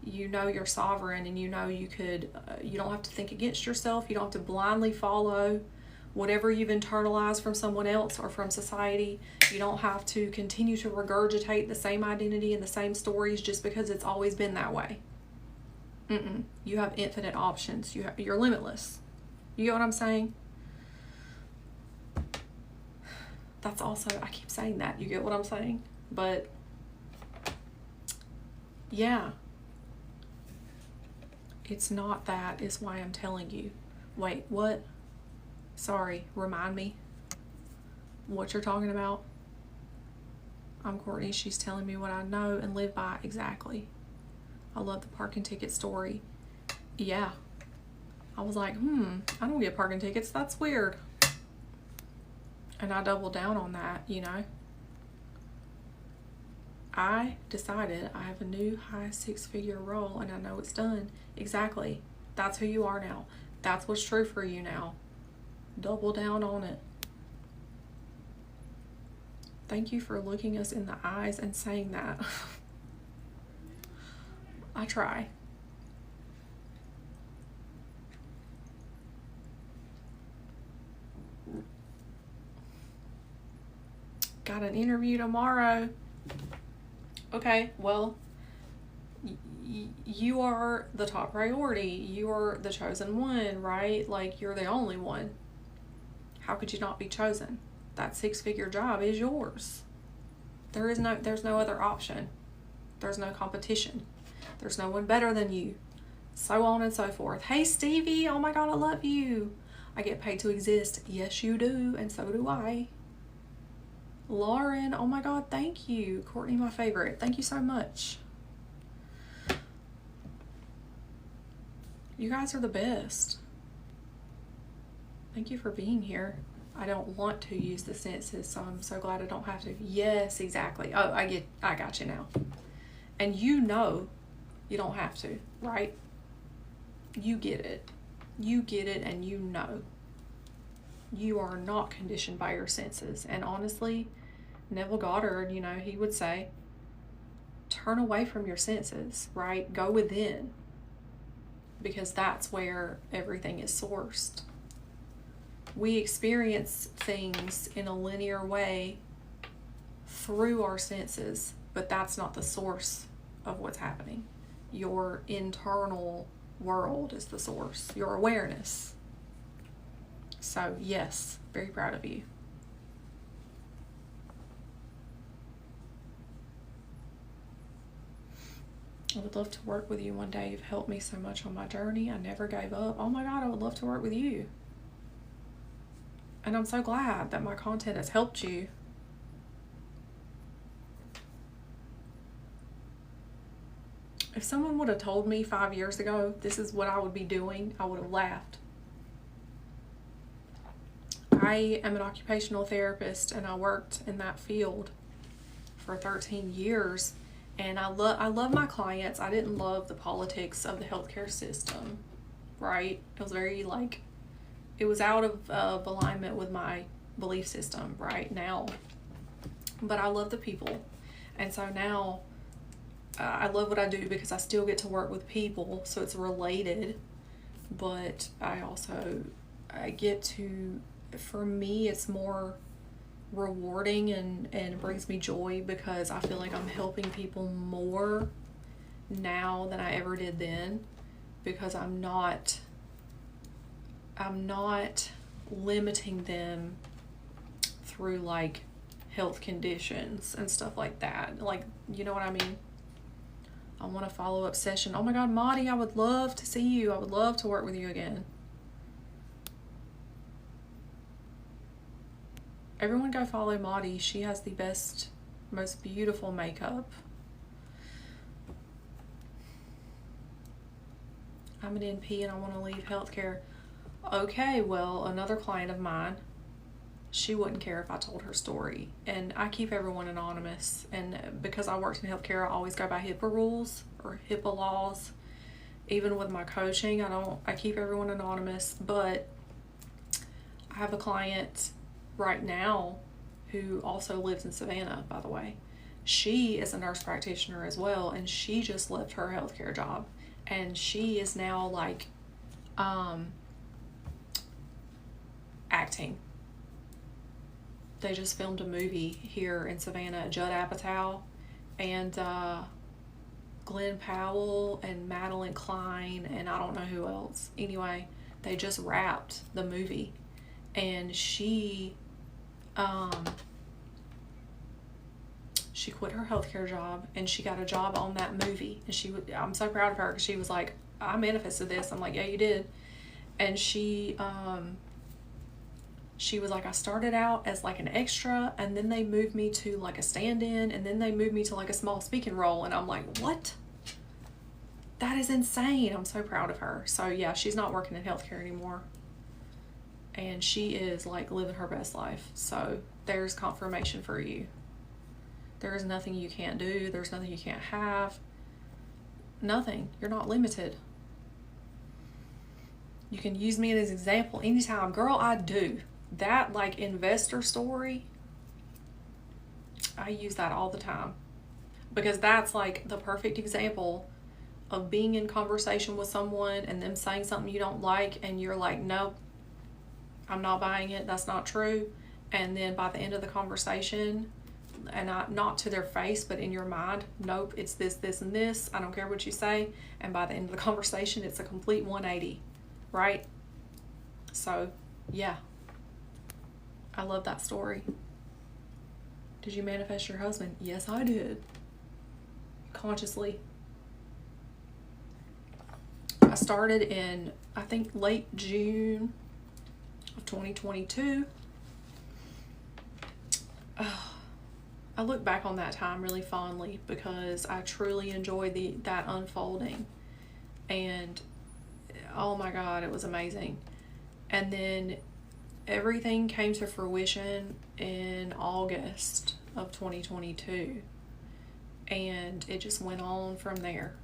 You know you're sovereign, and you know you could, you don't have to think against yourself. You don't have to blindly follow whatever you've internalized from someone else or from society. You don't have to continue to regurgitate the same identity and the same stories just because it's always been that way. You have infinite options. You're limitless. You get what I'm saying? That's also, I keep saying that. You get what I'm saying? But yeah. It's not that is why I'm telling you. Wait, what? Sorry, remind me what you're talking about. I'm Courtney. She's telling me what I know and live by. Exactly. I love the parking ticket story. Yeah. I was like, I don't get parking tickets. That's weird. And I doubled down on that, you know. I decided I have a new high 6-figure role and I know it's done. Exactly. That's who you are now. That's what's true for you now. Double down on it. Thank you for looking us in the eyes and saying that. I try. Got an interview tomorrow. Okay, well, you are the top priority. You are the chosen one, right? Like, you're the only one. How could you not be chosen? That 6-figure job is yours. There's no other option. There's no competition. There's no one better than you. So on and so forth. Hey, Stevie, oh my God, I love you. I get paid to exist. Yes, you do, and so do I. Lauren, oh my God, thank you. Courtney, my favorite. Thank you so much. You guys are the best. Thank you for being here. I don't want to use the senses, so I'm so glad I don't have to. Yes, exactly. Oh, I got you now. And you know you don't have to, right? You get it. You get it, and you know. You are not conditioned by your senses. And honestly, Neville Goddard, you know, he would say, turn away from your senses, right? Go within. Because that's where everything is sourced. We experience things in a linear way through our senses, but that's not the source of what's happening. Your internal world is the source, your awareness. So yes, very proud of you. I would love to work with you one day. You've helped me so much on my journey. I never gave up. Oh my God, I would love to work with you. And I'm so glad that my content has helped you. If someone would have told me 5 years ago this is what I would be doing, I would have laughed. I am an occupational therapist, and I worked in that field for 13 years. And I love my clients. I didn't love the politics of the healthcare system, right? It was very like, it was out of alignment with my belief system right now. But I love the people. And so now I love what I do because I still get to work with people, so it's related. But I get to, for me, it's more rewarding and it brings me joy because I feel like I'm helping people more now than I ever did then, because I'm not limiting them through like health conditions and stuff like that. Like, you know what I mean? I want a follow-up session. Oh my God, Maudie, I would love to see you. I would love to work with you again. Everyone go follow Maudie. She has the best, most beautiful makeup. I'm an NP and I want to leave healthcare. Okay, well, another client of mine, she wouldn't care if I told her story. And I keep everyone anonymous. And because I worked in healthcare, I always go by HIPAA rules or HIPAA laws. Even with my coaching, I keep everyone anonymous. But I have a client right now who also lives in Savannah, by the way. She is a nurse practitioner as well, and she just left her healthcare job. And she is now like acting. They just filmed a movie here in Savannah. Judd Apatow and Glenn Powell and Madeline Klein and I don't know who else. Anyway, they just wrapped the movie, and she quit her healthcare job and she got a job on that movie. And I'm so proud of her because she was like, I manifested this. I'm like, yeah, you did. And she was like, I started out as like an extra, and then they moved me to like a stand-in, and then they moved me to like a small speaking role. And I'm like, what? That is insane. I'm so proud of her. So yeah, she's not working in healthcare anymore. And she is like living her best life. So there's confirmation for you. There is nothing you can't do. There's nothing you can't have. Nothing. You're not limited. You can use me as an example anytime. Girl, I do. That like investor story, I use that all the time. Because that's like the perfect example of being in conversation with someone and them saying something you don't like, and you're like, nope, I'm not buying it. That's not true. And then by the end of the conversation, and not to their face, but in your mind, nope, it's this, this, and this. I don't care what you say. And by the end of the conversation, it's a complete 180, right? So, yeah. I love that story. Did you manifest your husband? Yes, I did. Consciously. I started in, I think, late June of 2022. I look back on that time really fondly because I truly enjoyed that unfolding. And oh my God, it was amazing. And then everything came to fruition in August of 2022. And it just went on from there.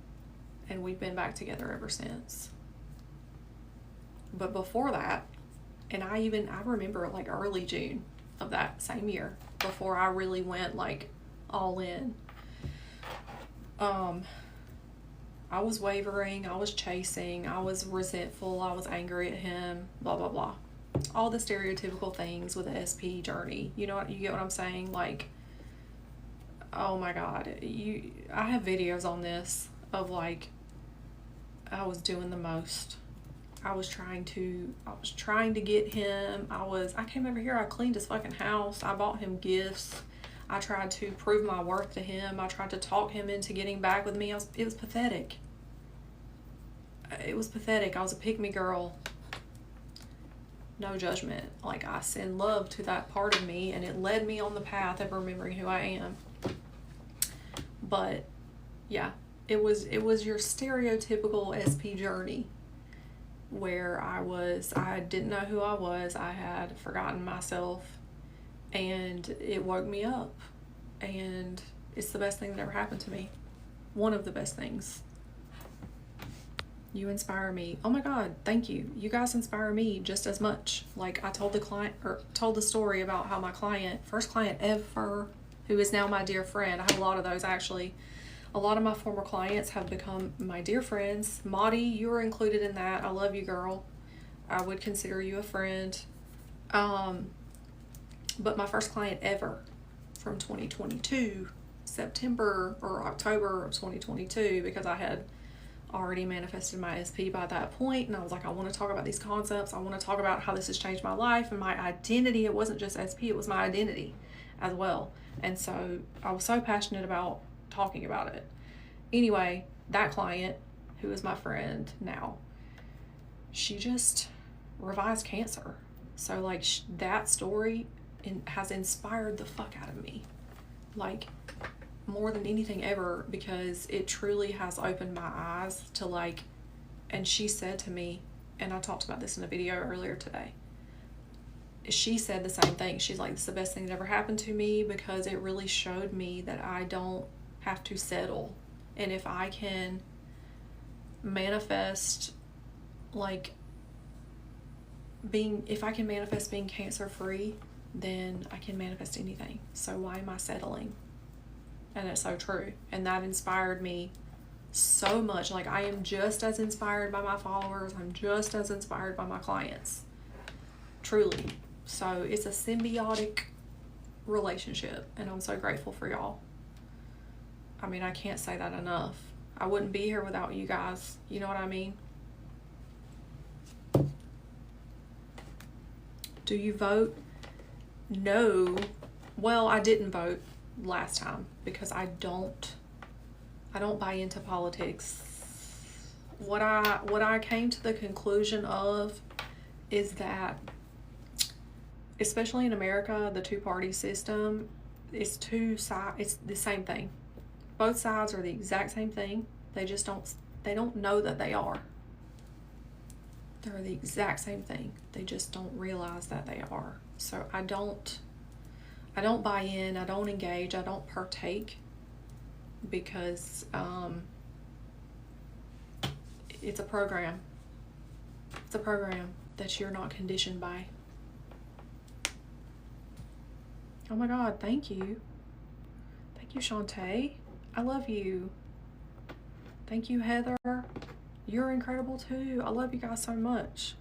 And we've been back together ever since. But before that, and I remember like early June of that same year, before I really went like all in, I was wavering, I was chasing, I was resentful, I was angry at him, blah, blah, blah. All the stereotypical things with the SP journey. You get what I'm saying? Like, oh my God, I have videos on this of like, I was doing the most. I was trying to get him. I came over here, I cleaned his fucking house. I bought him gifts. I tried to prove my worth to him. I tried to talk him into getting back with me. It was pathetic. It was pathetic. I was a pick-me girl. no judgment. Like, I send love to that part of me, and it led me on the path of remembering who I am. But yeah, it was your stereotypical SP journey, where I didn't know who I was, I had forgotten myself, and it woke me up, and it's the best thing that ever happened to me. One of the best things. You inspire me. Oh my God, thank you. You guys inspire me just as much. Like, I told the story about how my first client ever, who is now my dear friend. I have a lot of those, actually. A lot of my former clients have become my dear friends. Maudie, you were included in that. I love you, girl. I would consider you a friend. But my first client ever from 2022, September or October of 2022, because I had already manifested my SP by that point, and I was like, I want to talk about these concepts. I want to talk about how this has changed my life and my identity. It wasn't just SP, it was my identity as well. And so I was so passionate about talking about it. Anyway, that client, who is my friend now, she just revised cancer. So like, that story has inspired the fuck out of me, like, more than anything ever, because it truly has opened my eyes to, like, and she said to me, and I talked about this in a video earlier today, she said the same thing. She's like, "This is the best thing that ever happened to me, because it really showed me that I don't have to settle. And if I can manifest, like, being cancer free, then I can manifest anything. So why am I settling?" And it's so true. And that inspired me so much. Like, I am just as inspired by my followers. I'm just as inspired by my clients. Truly. So it's a symbiotic relationship. And I'm so grateful for y'all. I mean, I can't say that enough. I wouldn't be here without you guys. You know what I mean? Do you vote? No. Well, I didn't vote last time because I don't buy into politics. What I came to the conclusion of is that, especially in America, the two-party system is it's the same thing. Both sides are the exact same thing. They don't know that they are. They're the exact same thing. They just don't realize that they are. So I don't buy in, I don't engage, I don't partake, because it's a program. It's a program that you're not conditioned by. Oh my God, thank you. Thank you, Shantae. I love you. Thank you, Heather. You're incredible too. I love you guys so much.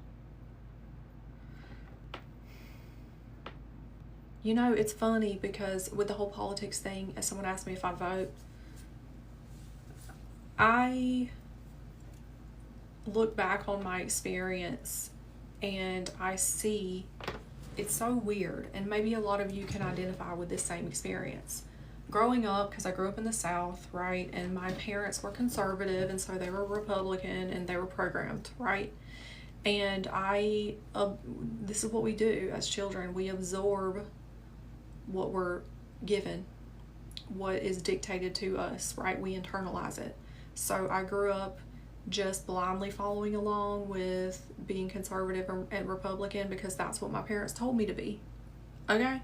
You know, it's funny because with the whole politics thing, as someone asked me if I vote, I look back on my experience and I see it's so weird, and maybe a lot of you can identify with this same experience. Growing up, because I grew up in the South, right, and my parents were conservative, and so they were Republican, and they were programmed, right? And this is what we do as children. We absorb what we're given, what is dictated to us, right? We internalize it. So I grew up just blindly following along with being conservative and Republican because that's what my parents told me to be, okay?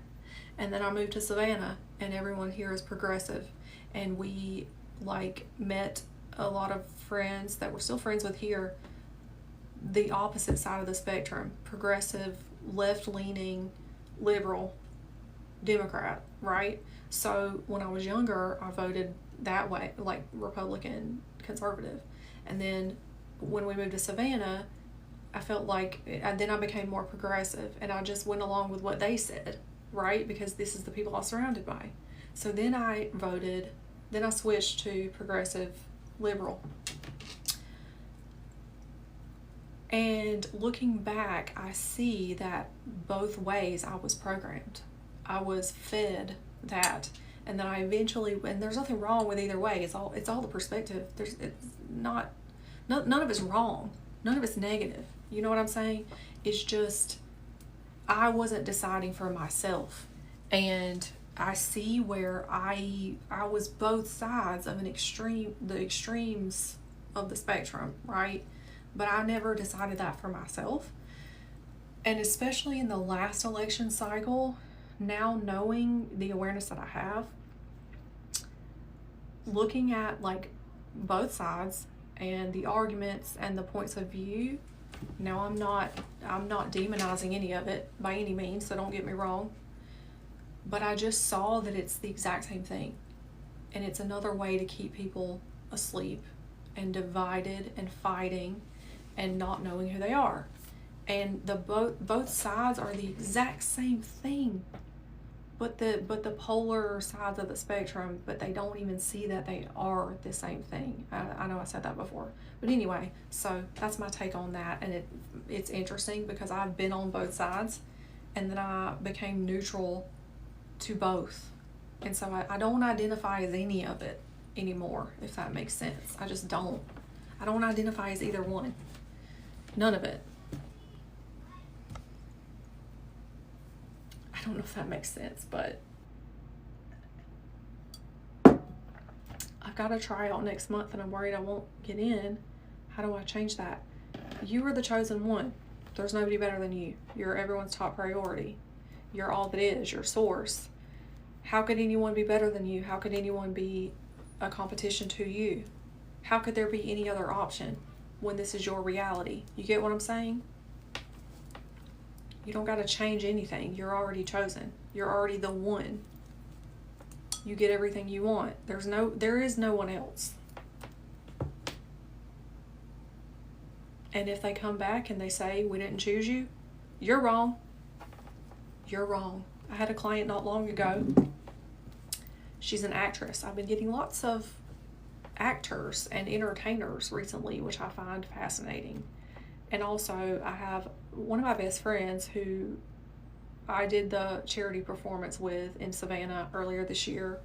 And then I moved to Savannah, and everyone here is progressive, and we like met a lot of friends that we're still friends with here, the opposite side of the spectrum, progressive, left-leaning, liberal, Democrat, right? So when I was younger, I voted that way, like Republican, conservative. And then when we moved to Savannah, I felt like, and then I became more progressive, and I just went along with what they said, right? Because this is the people I was surrounded by. So then I switched to progressive liberal. And looking back, I see that both ways I was programmed. I was fed that, and then I eventually, and there's nothing wrong with either way. It's all the perspective. None of it's wrong. None of it's negative. You know what I'm saying? It's just I wasn't deciding for myself. And I see where I was both sides of the extremes of the spectrum, right? But I never decided that for myself. And especially in the last election cycle, now knowing the awareness that I have, looking at like both sides and the arguments and the points of view, now I'm not demonizing any of it by any means, so don't get me wrong. But I just saw that it's the exact same thing. And it's another way to keep people asleep and divided and fighting and not knowing who they are. And both sides are the exact same thing. But the polar sides of the spectrum, but they don't even see that they are the same thing. I know I said that before. But anyway, so that's my take on that. And it's interesting because I've been on both sides and then I became neutral to both. And so I don't identify as any of it anymore, if that makes sense. I just don't. I don't identify as either one. None of it. I don't know if that makes sense, but I've got a tryout next month and I'm worried I won't get in. How do I change that? You are the chosen one. There's nobody better than you. You're everyone's top priority. You're all that is, your source. How could anyone be better than you? How could anyone be a competition to you? How could there be any other option when this is your reality? You get what I'm saying? You don't got to change anything. You're already chosen. You're already the one. You get everything you want. There is no one else. And if they come back and they say, we didn't choose you, you're wrong. You're wrong. I had a client not long ago. She's an actress. I've been getting lots of actors and entertainers recently, which I find fascinating. And also, I have one of my best friends who I did the charity performance with in Savannah earlier this year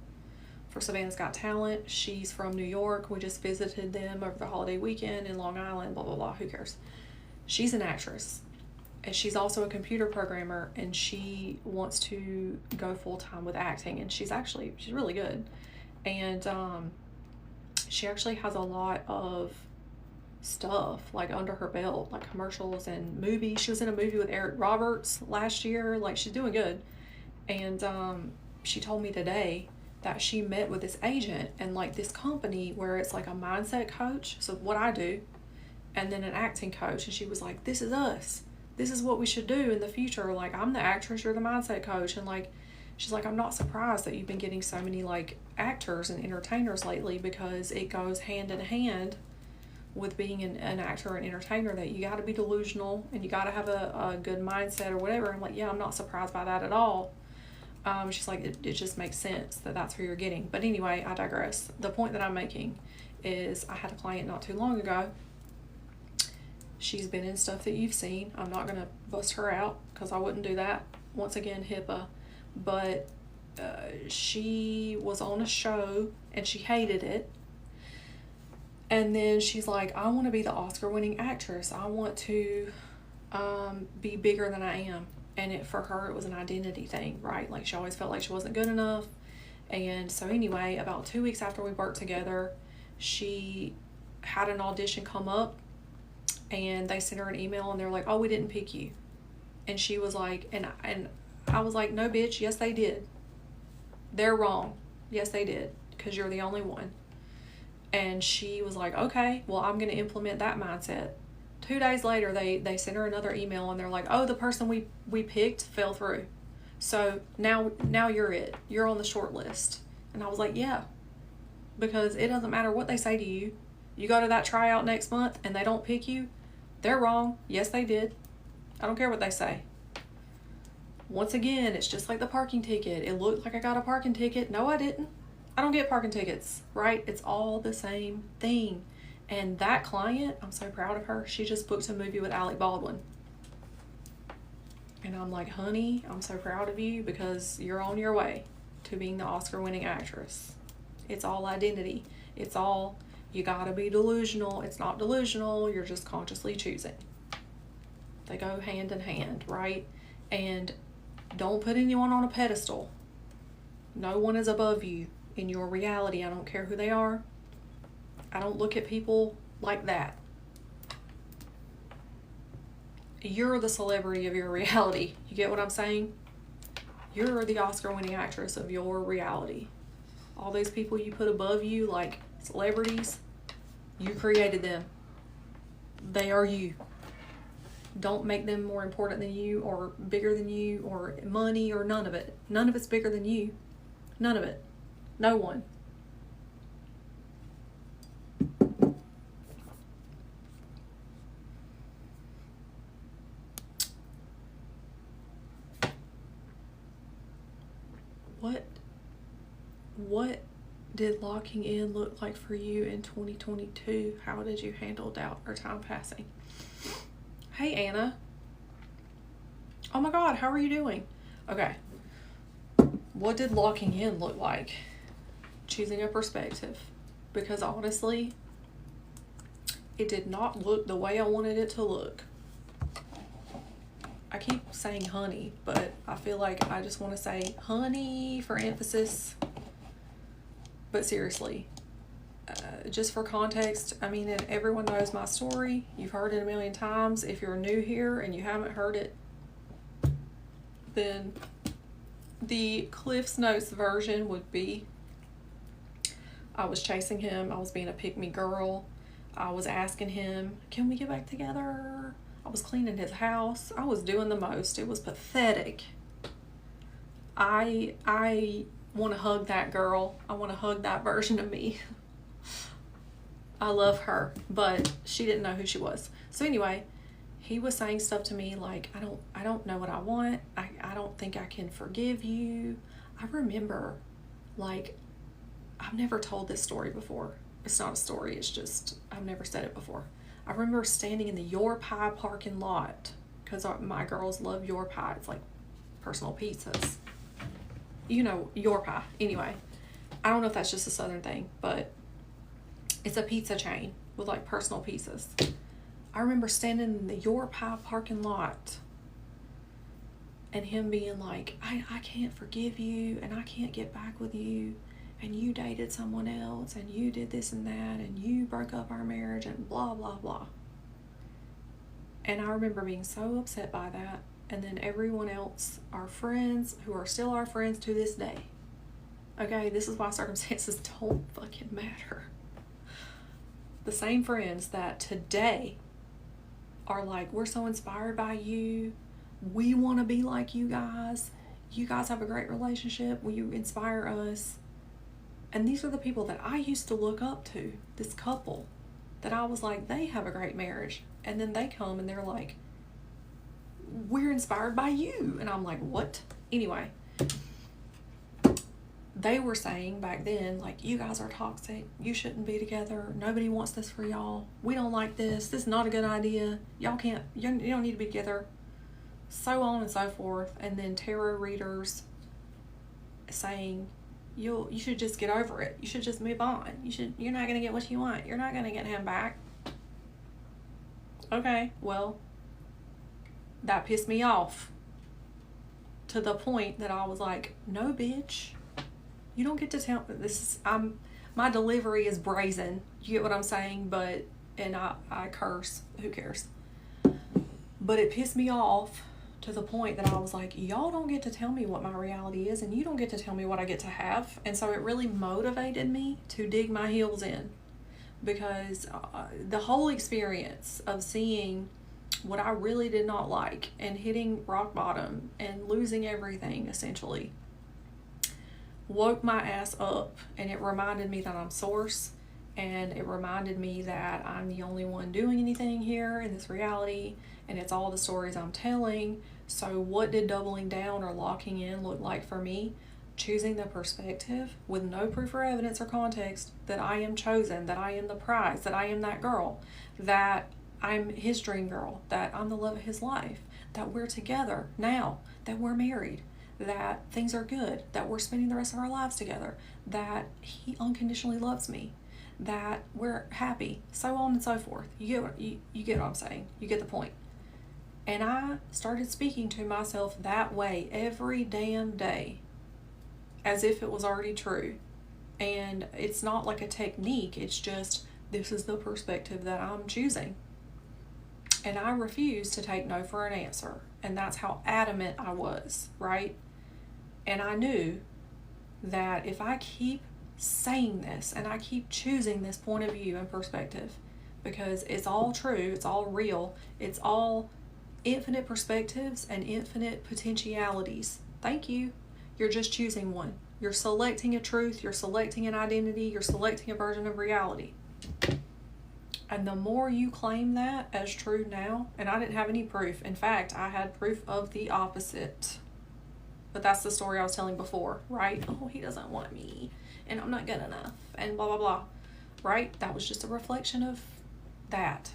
for Savannah's Got Talent. She's from New York. We just visited them over the holiday weekend in Long Island, blah, blah, blah. Who cares? She's an actress. And she's also a computer programmer, and she wants to go full-time with acting. And she's really good. And she actually has a lot of stuff like under her belt, like commercials and movies. She was in a movie with Eric Roberts last year. Like, she's doing good. And she told me today that she met with this agent and like this company where it's like a mindset coach, so what I do, and then an acting coach. And she was like, this is us. This is what we should do in the future. Like, I'm the actress, you're the mindset coach. And like, she's like, I'm not surprised that you've been getting so many like actors and entertainers lately, because it goes hand in hand with being an actor and entertainer, that you got to be delusional and you got to have a good mindset or whatever. I'm like, yeah, I'm not surprised by that at all. She's like, it just makes sense that that's who you're getting. But anyway, I digress. The point that I'm making is I had a client not too long ago. She's been in stuff that you've seen. I'm not going to bust her out because I wouldn't do that. Once again, HIPAA. But she was on a show and she hated it. And then she's like, I want to be the Oscar-winning actress. I want to be bigger than I am. And for her, it was an identity thing, right? Like, she always felt like she wasn't good enough. And so anyway, about 2 weeks after we worked together, she had an audition come up. And they sent her an email and they're like, oh, we didn't pick you. And she was like, and I was like, no, bitch, yes, they did. They're wrong. Yes, they did, because you're the only one. And she was like, okay, well, I'm going to implement that mindset. 2 days later, they sent her another email and they're like, oh, the person we picked fell through. So now you're it. You're on the short list. And I was like, yeah, because it doesn't matter what they say to you. You go to that tryout next month and they don't pick you, they're wrong. Yes, they did. I don't care what they say. Once again, it's just like the parking ticket. It looked like I got a parking ticket. No, I didn't. I don't get parking tickets, right? It's all the same thing. And that client, I'm so proud of her. She just booked a movie with Alec Baldwin. And I'm like, honey, I'm so proud of you, because you're on your way to being the Oscar-winning actress. It's all identity. It's all, you gotta be delusional. It's not delusional. You're just consciously choosing. They go hand in hand, right? And don't put anyone on a pedestal. No one is above you in your reality. I don't care who they are. I don't look at people like that. You're the celebrity of your reality. You get what I'm saying? You're the Oscar-winning actress of your reality. All those people you put above you, like celebrities, you created them. They are you. Don't make them more important than you or bigger than you or money or none of it. None of it's bigger than you. None of it. No one. What did locking in look like for you in 2022? How did you handle doubt or time passing? Hey, Anna. Oh my God, how are you doing? Okay. What did locking in look like? Choosing a perspective. Because honestly, it did not look the way I wanted it to look. I keep saying honey, but I feel like I just want to say honey for emphasis. But seriously, just for context, I mean, and everyone knows my story. You've heard it a million times. If you're new here and you haven't heard it, then the Cliff's Notes version would be, I was chasing him. I was being a pick-me girl. I was asking him, can we get back together? I was cleaning his house. I was doing the most. It was pathetic. I want to hug that girl. I want to hug that version of me. I love her, but she didn't know who she was. So anyway, he was saying stuff to me like, I don't know what I want. I don't think I can forgive you. I remember, like, I've never told this story before. It's not a story. It's just, I've never said it before. I remember standing in the Your Pie parking lot because my girls love Your Pie. It's like personal pizzas. You know, Your Pie. Anyway, I don't know if that's just a Southern thing, but it's a pizza chain with like personal pizzas. I remember standing in the Your Pie parking lot and him being like, I can't forgive you and I can't get back with you. And you dated someone else, and you did this and that, and you broke up our marriage, and blah, blah, blah. And I remember being so upset by that. And then everyone else, our friends, who are still our friends to this day. Okay, this is why circumstances don't fucking matter. The same friends that today are like, we're so inspired by you. We want to be like you guys. You guys have a great relationship. Will you inspire us? And these are the people that I used to look up to, this couple, that I was like, they have a great marriage. And then they come and they're like, we're inspired by you. And I'm like, what? Anyway, they were saying back then, like, you guys are toxic. You shouldn't be together. Nobody wants this for y'all. We don't like this. This is not a good idea. Y'all can't, you don't need to be together. So on and so forth. And then tarot readers saying, you should just get over it. You should just move on. You're not going to get what you want. You're not going to get him back. Okay, well, that pissed me off to the point that I was like, no, bitch. You don't get to tell my delivery is brazen. You get what I'm saying? And I curse. Who cares? But it pissed me off to the point that I was like, y'all don't get to tell me what my reality is, and you don't get to tell me what I get to have. And so it really motivated me to dig my heels in, because the whole experience of seeing what I really did not like and hitting rock bottom and losing everything essentially woke my ass up, and it reminded me that I'm source, and it reminded me that I'm the only one doing anything here in this reality, and it's all the stories I'm telling. So what did doubling down or locking in look like for me? Choosing the perspective with no proof or evidence or context that I am chosen, that I am the prize, that I am that girl, that I'm his dream girl, that I'm the love of his life, that we're together now, that we're married, that things are good, that we're spending the rest of our lives together, that he unconditionally loves me, that we're happy, so on and so forth. You get what I'm saying. You get the point. And I started speaking to myself that way every damn day, as if it was already true. And it's not like a technique, it's just, this is the perspective that I'm choosing. And I refused to take no for an answer. And that's how adamant I was, right? And I knew that if I keep saying this and I keep choosing this point of view and perspective, because it's all true, it's all real, it's all infinite perspectives and infinite potentialities. Thank you. You're just choosing one. You're selecting a truth, you're selecting an identity, you're selecting a version of reality. And the more you claim that as true now, and I didn't have any proof. In fact, I had proof of the opposite. But that's the story I was telling before, right? Oh, he doesn't want me, and I'm not good enough, and blah, blah, blah, right? That was just a reflection of that.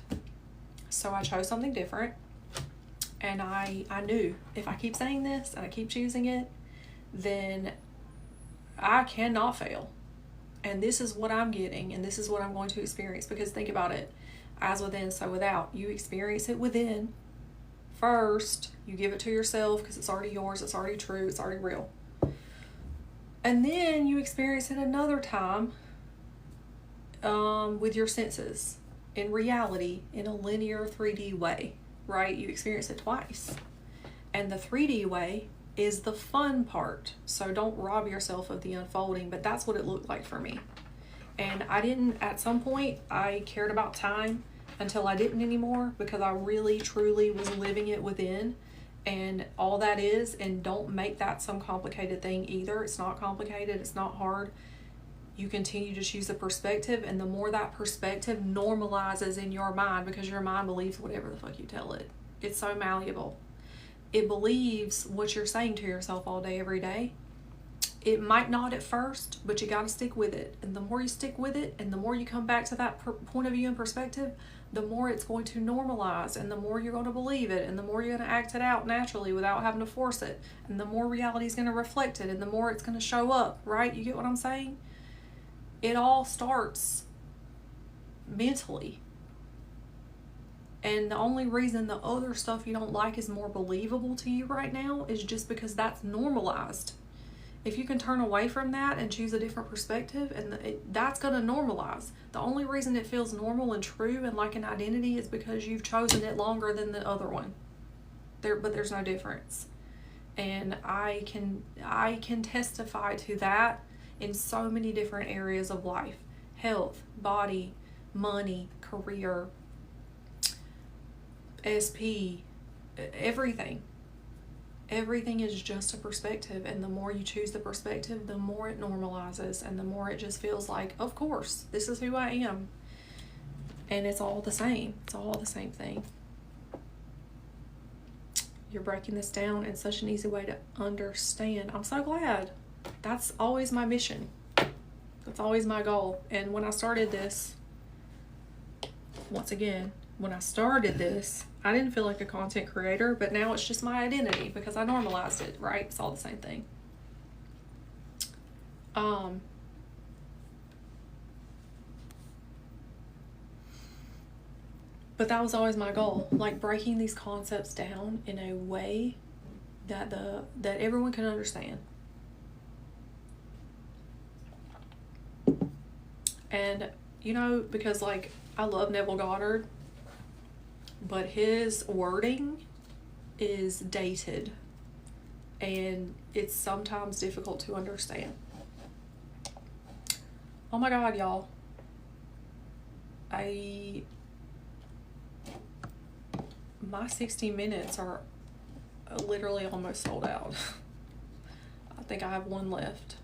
So I chose something different, and I knew if I keep saying this and I keep choosing it, then I cannot fail. And this is what I'm getting, and this is what I'm going to experience. Because think about it, as within, so without. You experience it within first. You give it to yourself because it's already yours, it's already true, it's already real. And then you experience it another time with your senses, in reality, in a linear 3D way, right? You experience it twice. And the 3D way is the fun part. So don't rob yourself of the unfolding, but that's what it looked like for me. And I didn't, at some point, I cared about time until I didn't anymore, because I really, truly was living it within. And all that is, and don't make that some complicated thing either. It's not complicated, it's not hard. You continue to choose a perspective, and the more that perspective normalizes in your mind, because your mind believes whatever the fuck you tell it. It's so malleable. It believes what you're saying to yourself all day, every day. It might not at first, but you got to stick with it. And the more you stick with it, and the more you come back to that point of view and perspective, the more it's going to normalize, and the more you're going to believe it, and the more you're going to act it out naturally without having to force it, and the more reality is going to reflect it, and the more it's going to show up, right? You get what I'm saying? It all starts mentally. And the only reason the other stuff you don't like is more believable to you right now is just because that's normalized. If you can turn away from that and choose a different perspective, and that's going to normalize. The only reason it feels normal and true and like an identity is because you've chosen it longer than the other one. But there's no difference. And I can testify to that in so many different areas of life. Health, body, money, career, SP, everything. Everything is just a perspective, and the more you choose the perspective, the more it normalizes, and the more it just feels like, of course, this is who I am. And it's all the same. It's all the same thing. You're breaking this down in such an easy way to understand. I'm so glad. That's always my mission. That's always my goal. And when I started this, once again, when I started this, I didn't feel like a content creator, but now it's just my identity because I normalized it, right? It's all the same thing. But that was always my goal, like breaking these concepts down in a way that everyone can understand. And, you know, because like I love Neville Goddard, but his wording is dated and it's sometimes difficult to understand. Oh my God, y'all. My 60 minutes are literally almost sold out. I think I have one left.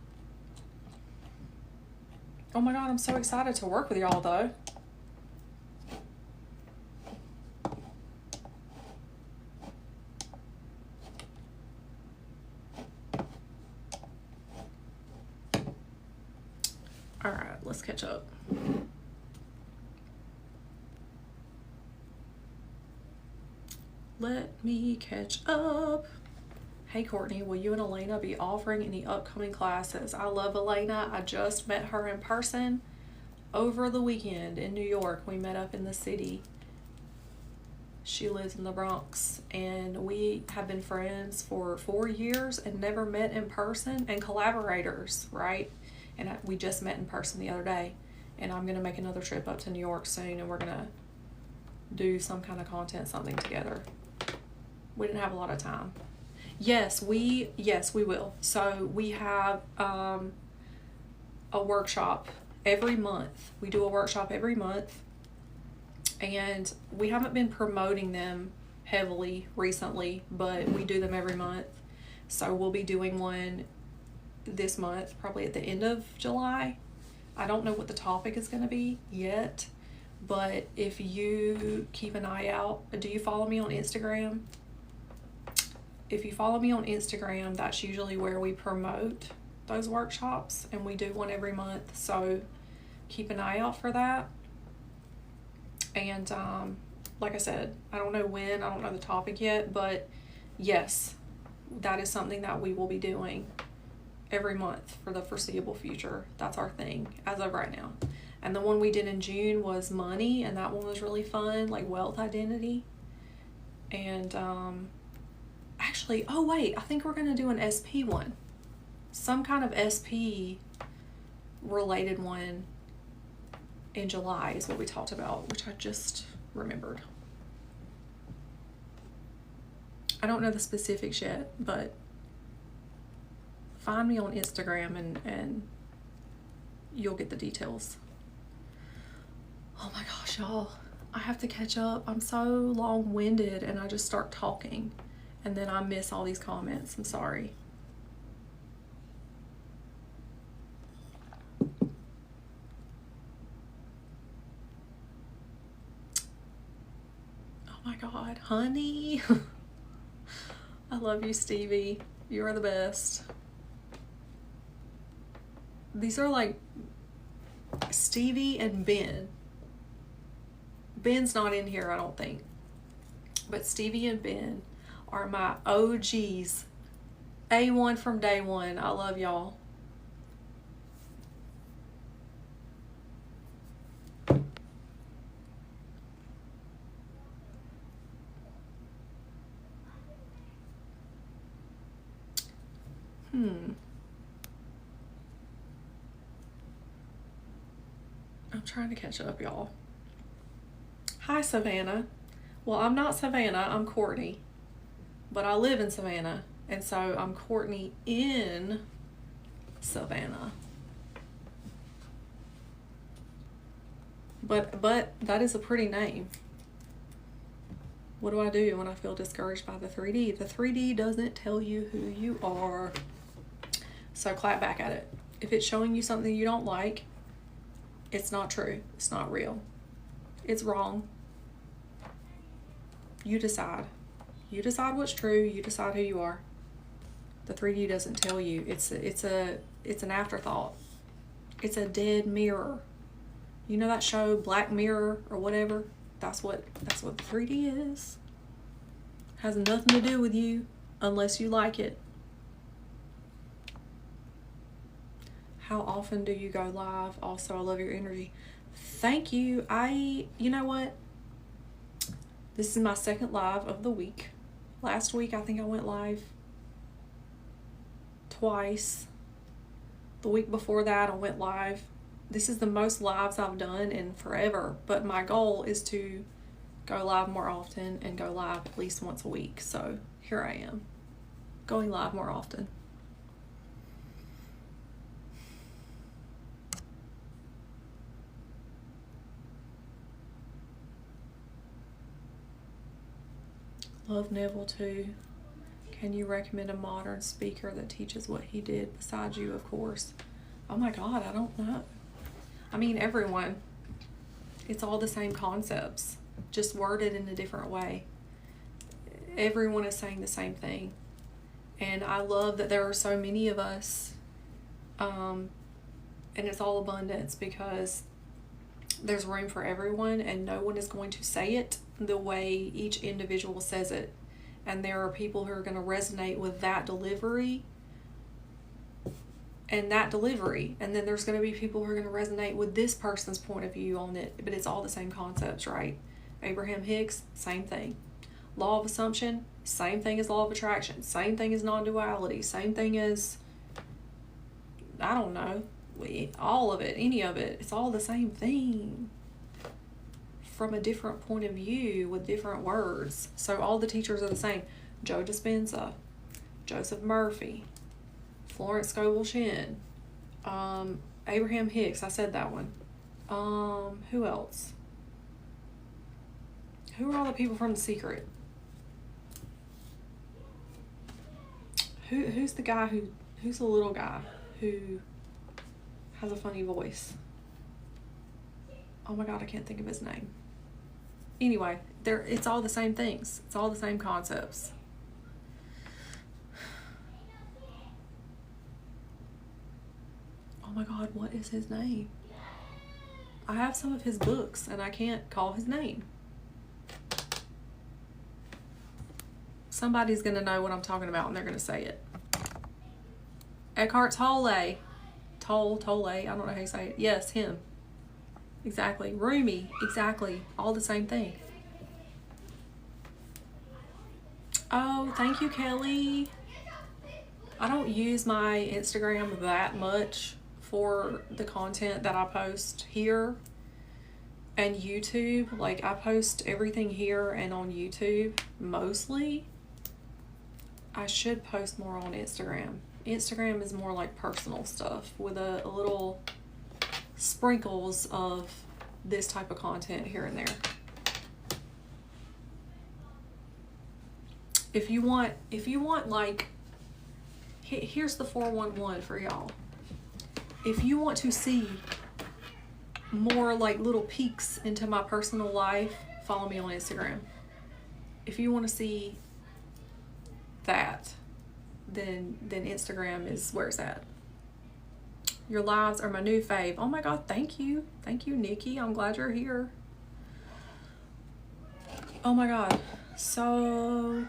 Oh my God, I'm so excited to work with y'all though. All right, let's catch up. Let me catch up. Hey Courtney, will you and Elena be offering any upcoming classes? I love Elena. I just met her in person over the weekend in New York. We met up in the city. She lives in the Bronx, and we have been friends for 4 years and never met in person, and collaborators, right? And we just met in person the other day, and I'm going to make another trip up to New York soon, and we're going to do some kind of content, something together. We didn't have a lot of time. Yes, we will. So we have a workshop every month. We do a workshop every month, and we haven't been promoting them heavily recently, but we do them every month. So we'll be doing one this month, probably at the end of July. I don't know what the topic is going to be yet, but if you keep an eye out, do you follow me on Instagram? If you follow me on Instagram, that's usually where we promote those workshops, and we do one every month. So keep an eye out for that. And like I said, I don't know when, I don't know the topic yet, but yes, that is something that we will be doing every month for the foreseeable future. That's our thing as of right now. And the one we did in June was money, and that one was really fun, like wealth identity. And actually, oh wait, I think we're gonna do an SP one. Some kind of SP related one in July is what we talked about, which I just remembered. I don't know the specifics yet, but find me on Instagram and you'll get the details. Oh my gosh, y'all, I have to catch up. I'm so long-winded and I just start talking and then I miss all these comments. I'm sorry. Oh my God, honey. I love you, Stevie. You are the best. These are like Stevie and Ben. Ben's not in here, I don't think. But Stevie and Ben are my OGs. A1 from day one. I love y'all. I'm trying to catch up, y'all. Hi, Savannah. Well, I'm not Savannah, I'm Courtney. But I live in Savannah, and so I'm Courtney in Savannah. But that is a pretty name. What do I do when I feel discouraged by the 3D? The 3D doesn't tell you who you are. So clap back at it. If it's showing you something you don't like, it's not true. It's not real. It's wrong. You decide. You decide what's true. You decide who you are. The 3D doesn't tell you. It's an afterthought. It's a dead mirror. You know that show Black Mirror or whatever? That's what the 3D is. Has nothing to do with you unless you like it. How often do you go live? Also, I love your energy. Thank you. You know what? This is my second live of the week. Last week, I think I went live twice. The week before that, I went live. This is the most lives I've done in forever, but my goal is to go live more often and go live at least once a week. So here I am, going live more often. Love Neville too. Can you recommend a modern speaker that teaches what he did besides you, of course? Oh my God, I don't know. I mean, everyone. It's all the same concepts, just worded in a different way. Everyone is saying the same thing. And I love that there are so many of us. And it's all abundance because there's room for everyone and no one is going to say it the way each individual says it. And there are people who are going to resonate with that delivery and that delivery. And then there's going to be people who are going to resonate with this person's point of view on it. But it's all the same concepts, right? Abraham Hicks, same thing. Law of assumption, same thing as law of attraction, same thing as non-duality, same thing as, I don't know, all of it, any of it. It's all the same thing from a different point of view with different words. So all the teachers are the same. Joe Dispenza, Joseph Murphy, Florence Scovel Shinn, Abraham Hicks, I said that one. Who else? Who are all the people from The Secret? Who's the guy who's the little guy who has a funny voice? Oh my God, I can't think of his name. Anyway, it's all the same things. It's all the same concepts. Oh my God, what is his name? I have some of his books and I can't call his name. Somebody's going to know what I'm talking about and they're going to say it. Eckhart Tolle. Tolle, I don't know how you say it. Yes, him. Exactly. Rumi, exactly. All the same thing. Oh, thank you, Kelly. I don't use my Instagram that much for the content that I post here and YouTube. Like, I post everything here and on YouTube mostly. I should post more on Instagram. Instagram is more like personal stuff with a little sprinkles of this type of content here and there. If you want like, here's the 411 for y'all. If you want to see more like little peeks into my personal life, follow me on Instagram. If you want to see that, then Instagram is where it's at. Your lives are my new fave. Oh my God, thank you. Thank you, Nikki. I'm glad you're here. Oh my God. So,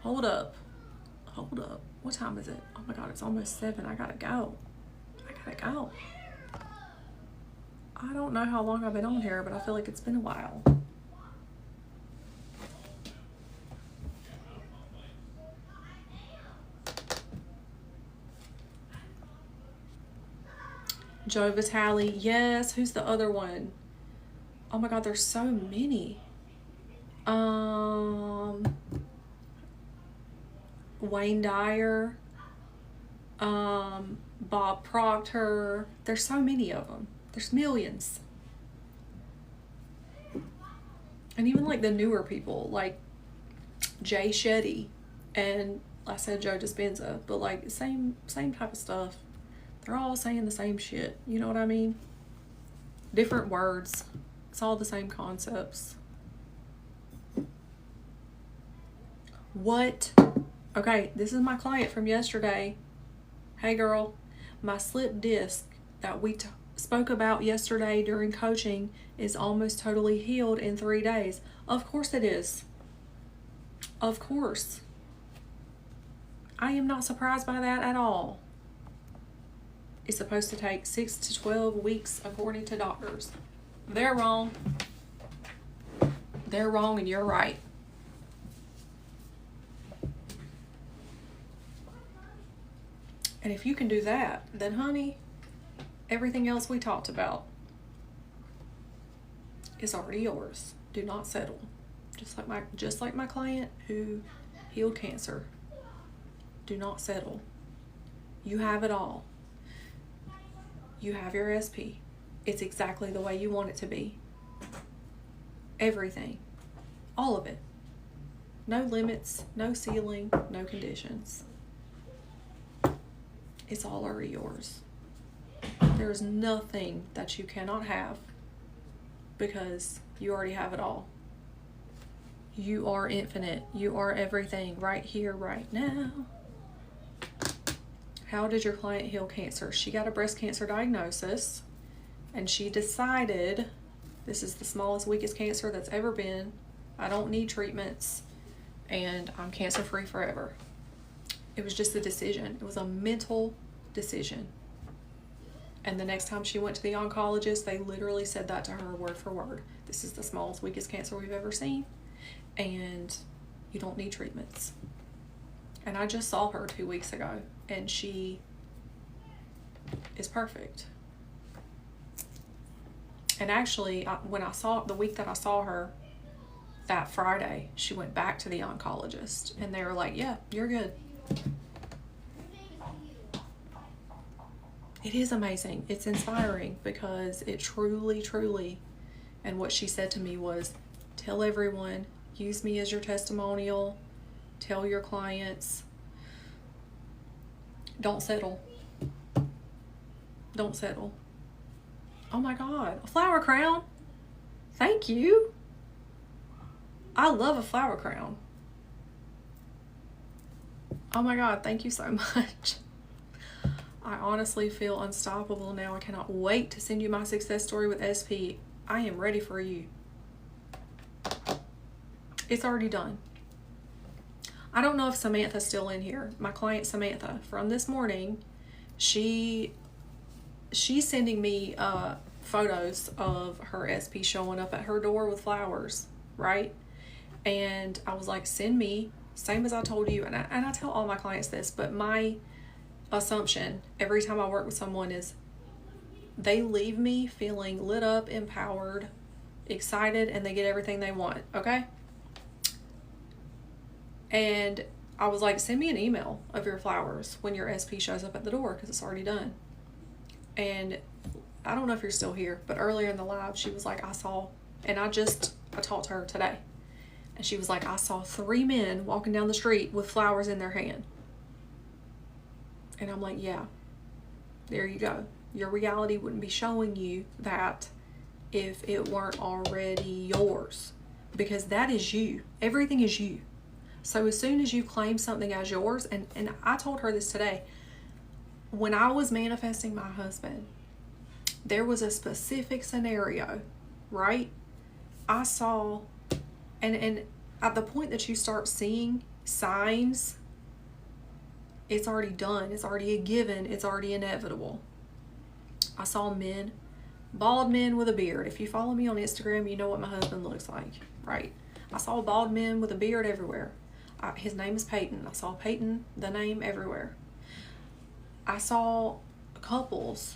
hold up. What time is it? Oh my God, it's almost 7. I gotta go. I don't know how long I've been on here, but I feel like it's been a while. Joe Vitale, yes. Who's the other one? Oh my God, there's so many. Wayne Dyer, Bob Proctor. There's so many of them. There's millions. And even like the newer people, like Jay Shetty, and I said Joe Dispenza, but like same type of stuff. They're all saying the same shit. You know what I mean? Different words. It's all the same concepts. What? Okay, this is my client from yesterday. Hey girl, my slip disc that we spoke about yesterday during coaching is almost totally healed in 3 days. Of course it is. Of course. I am not surprised by that at all. It's supposed to take 6 to 12 weeks according to doctors. They're wrong. They're wrong and you're right. And if you can do that, then honey, everything else we talked about is already yours. Do not settle. Just like my client who healed cancer. Do not settle. You have it all. You have your SP. It's exactly the way you want it to be. Everything. All of it. No limits, no ceiling, no conditions. It's all already yours. There's nothing that you cannot have because you already have it all. You are infinite. You are everything right here, right now. How did your client heal cancer? She got a breast cancer diagnosis and she decided this is the smallest, weakest cancer that's ever been. I don't need treatments and I'm cancer free forever. It was just a decision. It was a mental decision. And the next time she went to the oncologist, they literally said that to her word for word. This is the smallest, weakest cancer we've ever seen, and you don't need treatments. And I just saw her 2 weeks ago, and she is perfect. And actually, the week that I saw her, that Friday, she went back to the oncologist, and they were like, yeah, you're good. It is amazing. It's inspiring because it truly, truly, and what she said to me was, tell everyone, use me as your testimonial, tell your clients, don't settle. Don't settle. Oh my God, a flower crown. Thank you. I love a flower crown. Oh my God, thank you so much. I honestly feel unstoppable now. I cannot wait to send you my success story with SP. I am ready for you. It's already done. I don't know if Samantha's still in here. My client Samantha from this morning, she's sending me photos of her SP showing up at her door with flowers, right? And I was like, send me, same as I told you, and I tell all my clients this, but my assumption every time I work with someone is they leave me feeling lit up, empowered, excited, and they get everything they want, okay? And I was like, send me an email of your flowers when your SP shows up at the door, because it's already done. And I don't know if you're still here, but earlier in the live, she was like, I talked to her today, and she was like, I saw 3 men walking down the street with flowers in their hand. And I'm like, yeah, there you go. Your reality wouldn't be showing you that if it weren't already yours, because that is you. Everything is you. So as soon as you claim something as yours, and I told her this today, when I was manifesting my husband, there was a specific scenario, right? I saw, and at the point that you start seeing signs, it's already done. It's already a given. It's already inevitable. I saw men, bald men with a beard. If you follow me on Instagram, you know what my husband looks like, right? I saw bald men with a beard everywhere. His name is Peyton. I saw Peyton, the name, everywhere. I saw couples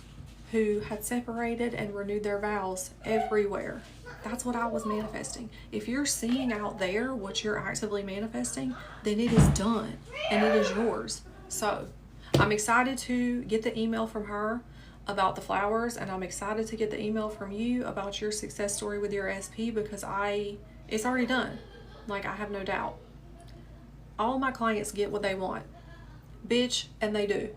who had separated and renewed their vows everywhere. That's what I was manifesting. If you're seeing out there what you're actively manifesting, then it is done and it is yours. So I'm excited to get the email from her about the flowers, and I'm excited to get the email from you about your success story with your SP, because it's already done. Like, I have no doubt. All my clients get what they want, bitch, and they do.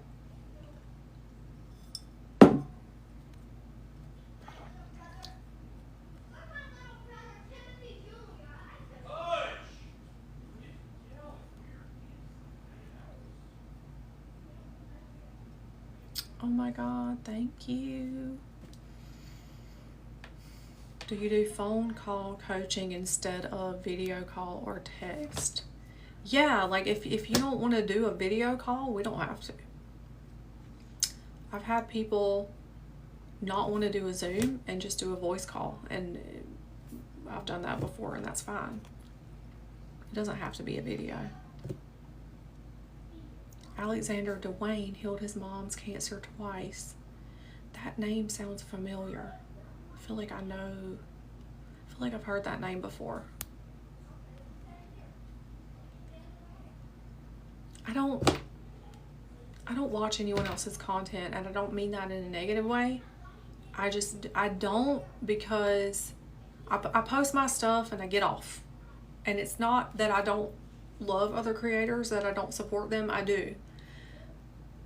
Oh my God, thank you. Do you do phone call coaching instead of video call or text? Yeah, like if you don't want to do a video call, we don't have to. I've had people not want to do a Zoom and just do a voice call, and I've done that before, and that's fine. It doesn't have to be a video. Alexander Dwayne healed his mom's cancer twice. That name sounds familiar. I feel like I've heard that name before. I don't watch anyone else's content, and I don't mean that in a negative way. I don't, because I post my stuff and I get off. And it's not that I don't love other creators, that I don't support them. I do.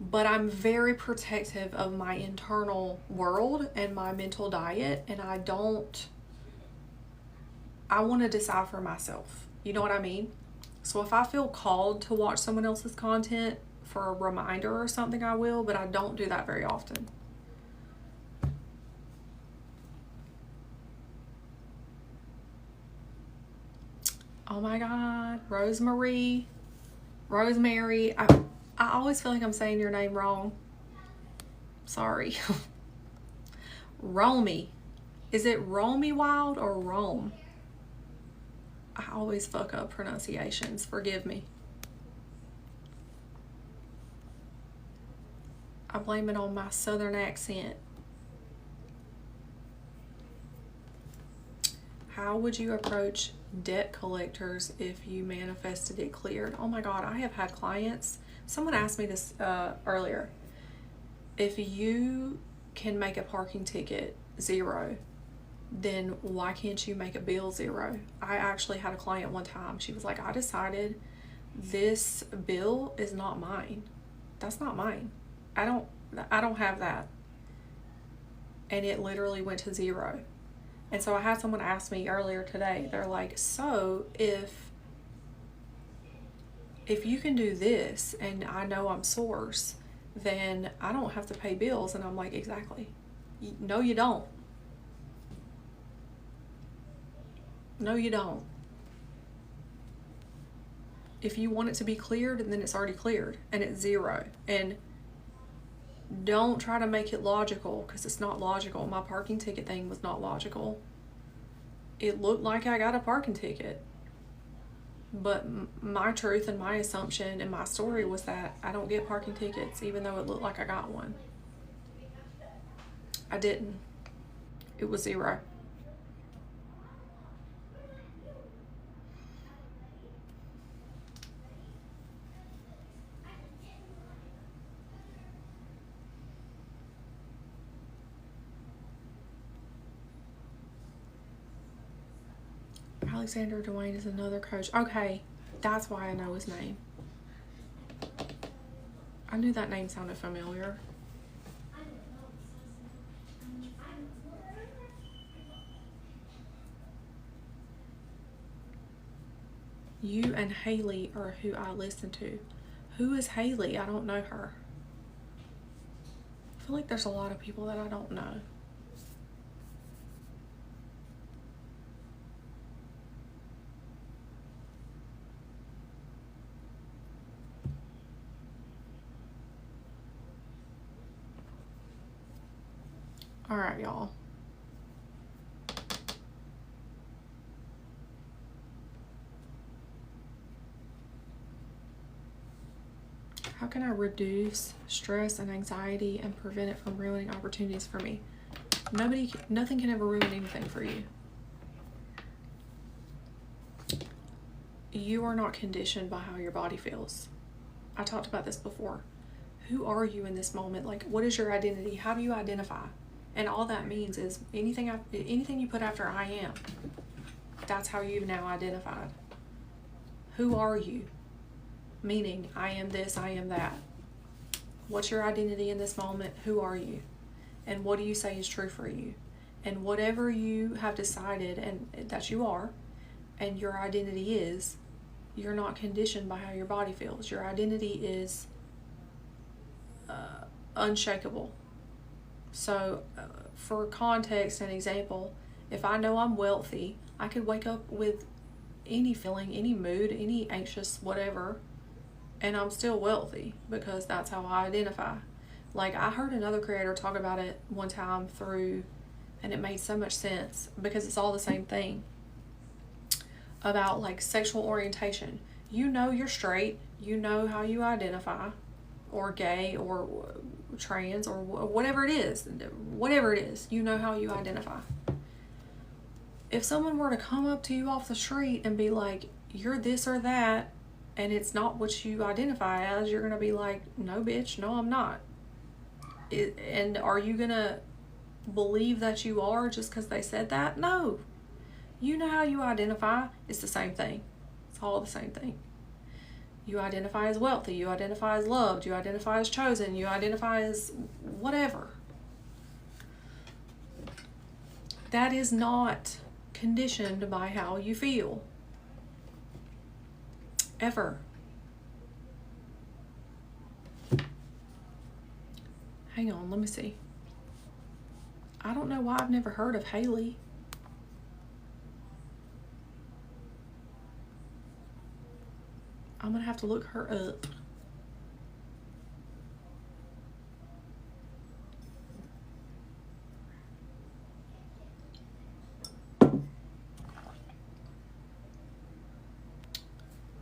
But I'm very protective of my internal world and my mental diet, and I want to decide for myself. You know what I mean? So if I feel called to watch someone else's content for a reminder or something, I will, but I don't do that very often. Oh my God, Rosemary. I always feel like I'm saying your name wrong. Sorry. Romy. Is it Romy Wild or Rome? I always fuck up pronunciations. Forgive me. I blame it on my southern accent. How would you approach debt collectors if you manifested it cleared? Oh my God, I have had clients. Someone asked me this earlier. If you can make a parking ticket 0, then why can't you make a bill 0? I actually had a client one time. She was like, I decided this bill is not mine. That's not mine. I don't have that. And it literally went to 0. And so I had someone ask me earlier today, they're like, so if you can do this and I know I'm source, then I don't have to pay bills. And I'm like, exactly. No, you don't. No, you don't. If you want it to be cleared, then it's already cleared and it's 0. And don't try to make it logical, because it's not logical. My parking ticket thing was not logical. It looked like I got a parking ticket, but my truth and my assumption and my story was that I don't get parking tickets, even though it looked like I got one. I didn't. It was 0. Alexander Dwayne is another coach. Okay, that's why I know his name. I knew that name sounded familiar. You and Haley are who I listen to. Who is Haley? I don't know her. I feel like there's a lot of people that I don't know. All right, y'all. How can I reduce stress and anxiety and prevent it from ruining opportunities for me? Nothing can ever ruin anything for you. You are not conditioned by how your body feels. I talked about this before. Who are you in this moment? Like, what is your identity? How do you identify? And all that means is anything you put after I am, that's how you've now identified. Who are you? Meaning, I am this, I am that. What's your identity in this moment? Who are you? And what do you say is true for you? And whatever you have decided and that you are, and your identity is, you're not conditioned by how your body feels. Your identity is unshakable. So for context and example, if I know I'm wealthy, I could wake up with any feeling, any mood, any anxious, whatever, and I'm still wealthy because that's how I identify. Like, I heard another creator talk about it one time and it made so much sense because it's all the same thing about like sexual orientation. You know you're straight, you know how you identify, or gay, or trans, or whatever it is, you know how you identify. If someone were to come up to you off the street and be like, you're this or that, and it's not what you identify as, you're gonna be like, no bitch, no I'm not. And are you gonna believe that you are just because they said that? No. You know how you identify. It's the same thing. It's all the same thing. You identify as wealthy, you identify as loved, you identify as chosen, you identify as whatever. That is not conditioned by how you feel. Ever. Hang on, let me see. I don't know why I've never heard of Haley. I'm gonna have to look her up.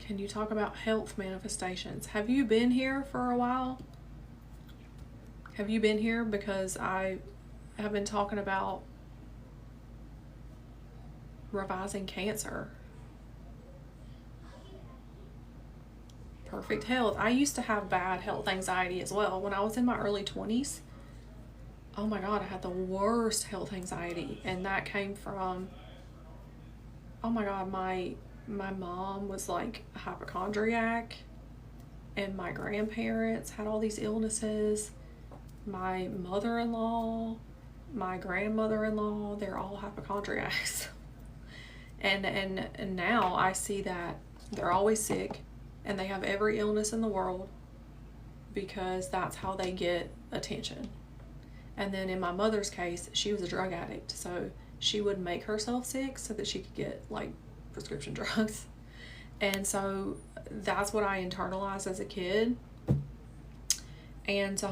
Can you talk about health manifestations? Have you been here for a while? Have you been here? Because I have been talking about revising cancer. Perfect health. I used to have bad health anxiety as well. When I was in my early 20s, oh my God, I had the worst health anxiety. And that came from, oh my God, my mom was like a hypochondriac, and my grandparents had all these illnesses. My mother-in-law, my grandmother-in-law, they're all hypochondriacs. and now I see that they're always sick and they have every illness in the world because that's how they get attention. And then in my mother's case, she was a drug addict, so she would make herself sick so that she could get like prescription drugs. And so that's what I internalized as a kid. And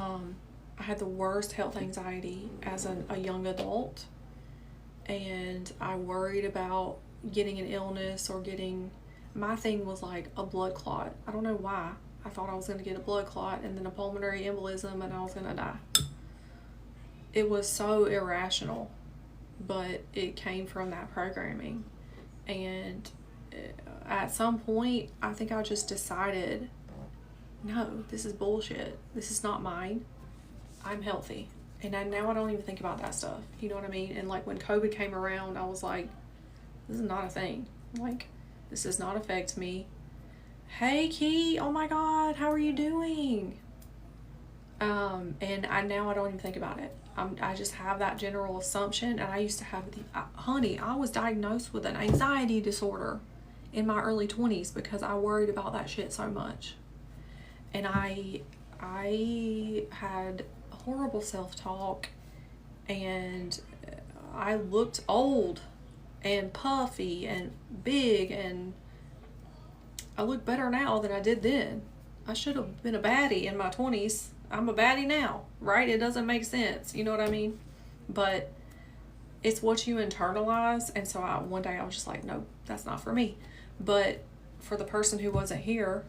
I had the worst health anxiety as a young adult, and I worried about getting an illness or my thing was like a blood clot. I don't know why. I thought I was going to get a blood clot and then a pulmonary embolism and I was going to die. It was so irrational, but it came from that programming. And at some point, I think I just decided, no, this is bullshit. This is not mine. I'm healthy. And now I don't even think about that stuff. You know what I mean? And like when COVID came around, I was like, this is not a thing. Like, this does not affect me. Hey, Key. Oh my God. How are you doing? And now I don't even think about it. I just have that general assumption. And I used to have honey, I was diagnosed with an anxiety disorder in my early 20s because I worried about that shit so much. And I had horrible self-talk, and I looked old and puffy and big, and I look better now than I did then. I should have been a baddie in my 20s. I'm a baddie now, right? It doesn't make sense. You know what I mean? But it's what you internalize. And so one day I was just like, no, that's not for me. But for the person who wasn't here,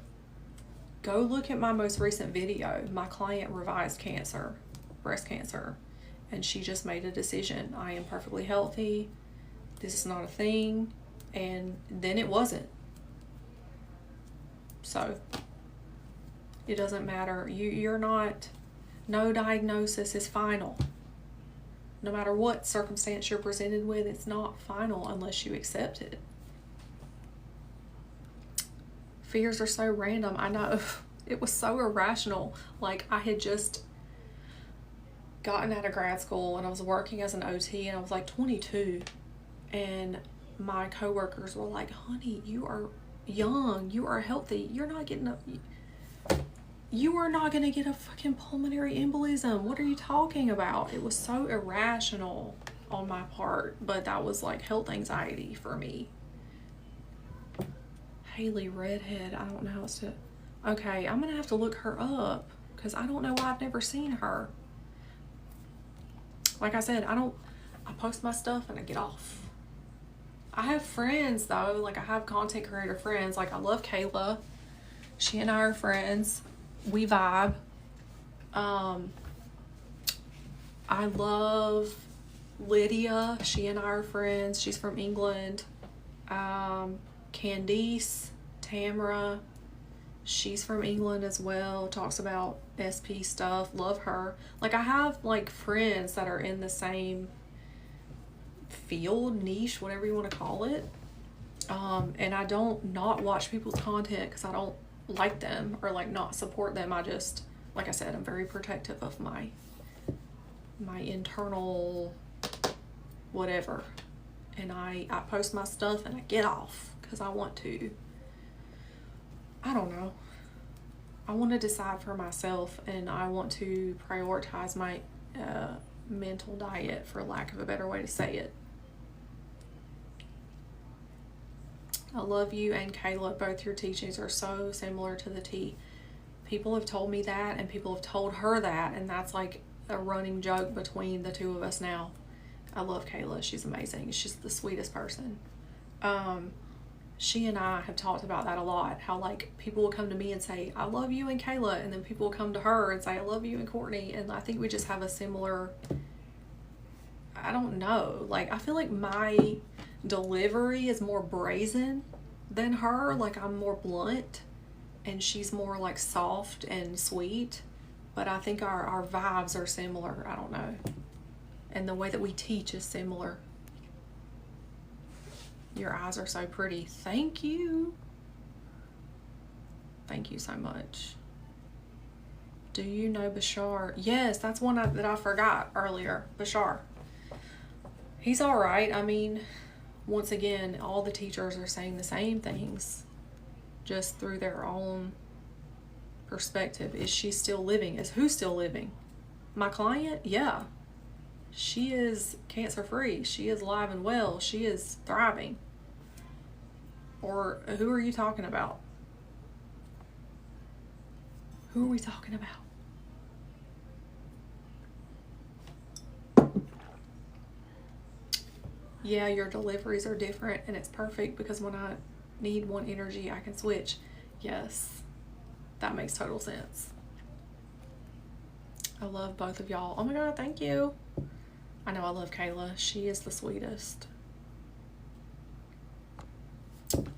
go look at my most recent video. My client revised cancer, breast cancer, and she just made a decision. I am perfectly healthy. This is not a thing. And then it wasn't. So it doesn't matter. You're not, no diagnosis is final. No matter what circumstance you're presented with, it's not final unless you accept it. Fears are so random. I know. It was so irrational. Like, I had just gotten out of grad school and I was working as an OT, and I was like 22. And my coworkers were like, honey, you are young. You are healthy. You are not going to get a fucking pulmonary embolism. What are you talking about? It was so irrational on my part, but that was like health anxiety for me. Haley Redhead, I don't know how to. Okay, I'm gonna have to look her up because I don't know why I've never seen her. Like I said, I post my stuff and I get off. I have friends though, like I have content creator friends. Like I love Kayla. She and I are friends. We vibe. I love Lydia. She and I are friends. She's from England. Candice, Tamara, she's from England as well, talks about SP stuff, love her. Like I have like friends that are in the same field, niche, whatever you want to call it. And I don't not watch people's content because I don't like them or like not support them. I just, like I said, I'm very protective of my internal whatever. And I post my stuff and I get off because I want to. I don't know. I want to decide for myself, and I want to prioritize my mental diet, for lack of a better way to say it. I love you and Kayla. Both your teachings are so similar to the T. People have told me that, and people have told her that, and that's like a running joke between the two of us now. I love Kayla. She's amazing. She's the sweetest person. she and I have talked about that a lot. How like people will come to me and say, I love you and Kayla, and then people will come to her and say, I love you and Courtney. And I think we just have a similar, I don't know, like I feel like my delivery is more brazen than her. Like I'm more blunt and she's more like soft and sweet. But I think our vibes are similar. I don't know. And the way that we teach is similar. Your eyes are so pretty. Thank you. Thank you so much. Do you know Bashar? Yes, that's one that I forgot earlier. Bashar. He's all right. I mean, once again, all the teachers are saying the same things, just through their own perspective. Is she still living? Is who still living? My client? Yeah. She is cancer-free. She is alive and well. She is thriving. Or who are you talking about? Who are we talking about? Yeah, your deliveries are different and it's perfect because when I need one energy, I can switch. Yes, that makes total sense. I love both of y'all. Oh my God, thank you. I know I love Kayla. She is the sweetest.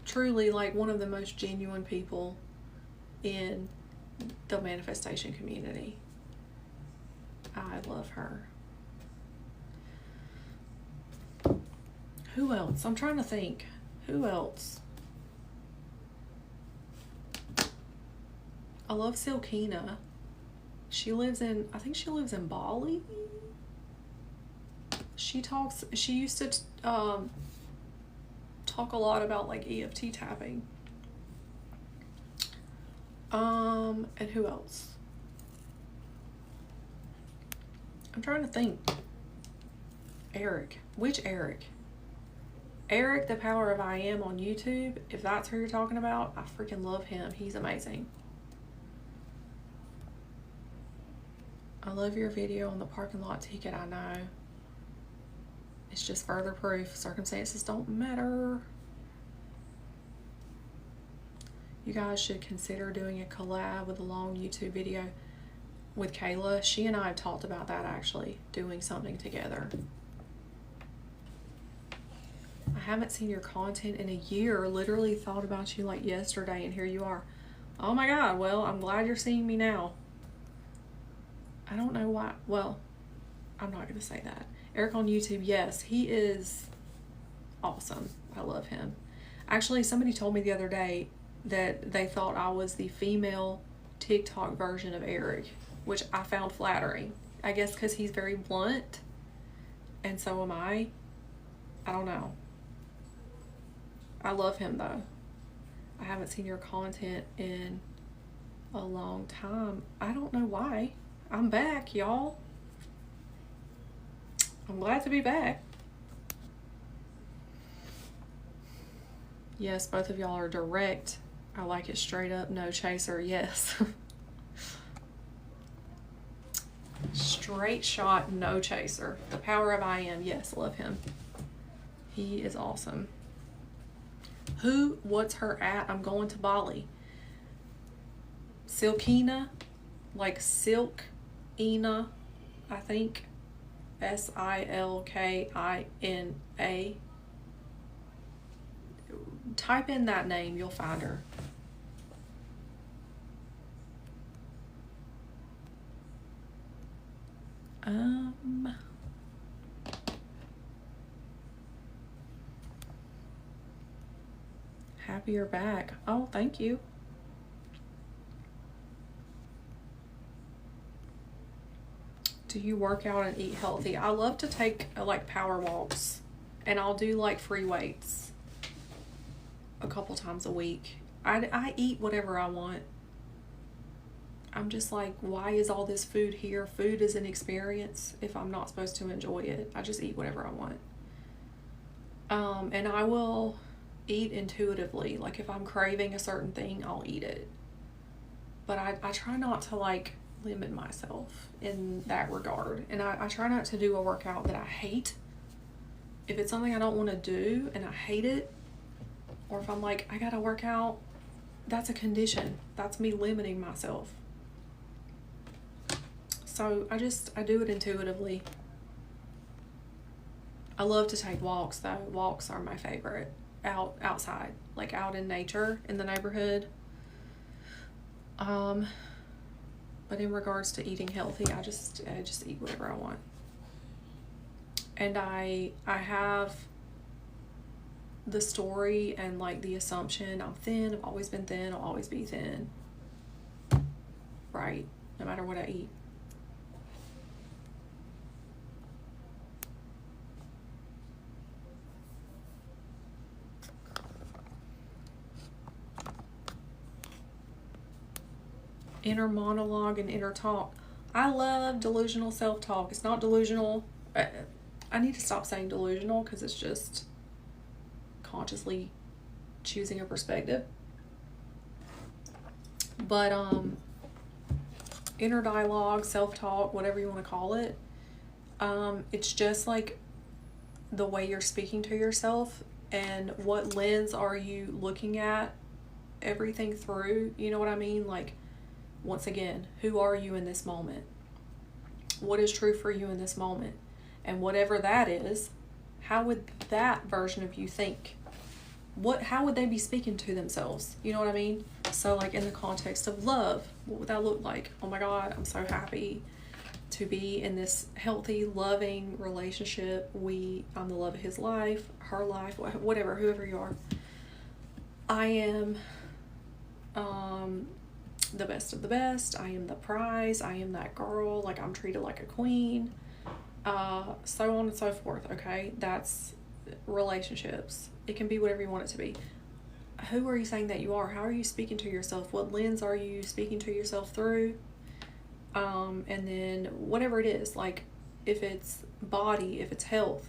Truly, like one of the most genuine people in the manifestation community. I love her. Who else? I'm trying to think. Who else? I love Silkina. She lives in, I think she lives in Bali. She used to talk a lot about like EFT tapping. And who else? I'm trying to think. Eric. Which Eric? Eric, the Power of I Am on YouTube. If that's who you're talking about, I freaking love him. He's amazing. I love your video on the parking lot ticket. I know. It's just further proof. Circumstances don't matter. You guys should consider doing a collab with a long YouTube video with Kayla. She and I have talked about that actually, doing something together. I haven't seen your content in a year. Literally thought about you like yesterday and here you are. Oh my God, well, I'm glad you're seeing me now. I don't know why, well, I'm not gonna say that. Eric on YouTube, yes, he is awesome. I love him. Actually, somebody told me the other day that they thought I was the female TikTok version of Eric, which I found flattering. I guess because he's very blunt, and so am I. I don't know. I love him though. I haven't seen your content in a long time. I don't know why. I'm back, y'all. I'm glad to be back. Yes, both of y'all are direct. I like it straight up, no chaser, yes. Straight shot, no chaser. The Power of I Am, yes, love him. He is awesome. What's her at? I'm going to Bali. Silkina, like Silkina, I think. Silkina. Type in that name, you'll find her. Happy you're back. Oh, thank you. Do you work out and eat healthy? I love to take like power walks, and I'll do like free weights a couple times a week. I eat whatever I want. I'm just like, why is all this food here? Food is an experience if I'm not supposed to enjoy it. I just eat whatever I want. And I will eat intuitively. Like if I'm craving a certain thing, I'll eat it. But I try not to like limit myself in that regard. And I try not to do a workout that I hate. If it's something I don't want to do and I hate it, or if I'm like, I gotta work out, that's a condition. That's me limiting myself. So I do it intuitively. I love to take walks though. Walks are my favorite. Outside, like out in nature, in the neighborhood. But in regards to eating healthy, I just eat whatever I want. And I have the story and like the assumption I'm thin, I've always been thin, I'll always be thin. Right? No matter what I eat. Inner monologue and inner talk. I love delusional self-talk. It's not delusional. I need to stop saying delusional because it's just consciously choosing a perspective. But inner dialogue, self-talk, whatever you want to call it, it's just like the way you're speaking to yourself and what lens are you looking at everything through. You know what I mean? Like, once again, who are you in this moment? What is true for you in this moment? And whatever that is, how would that version of you think? How would they be speaking to themselves? You know what I mean? So like in the context of love, what would that look like? Oh my God, I'm so happy to be in this healthy, loving relationship. I'm the love of his life, her life, whatever, whoever you are. I am the best of the best. I am the prize. I am that girl. Like, I'm treated like a queen. So on and so forth. Okay, that's relationships. It can be whatever you want it to be. Who are you saying that you are? How are you speaking to yourself? What lens are you speaking to yourself through? And then whatever it is, like if it's body, if it's health,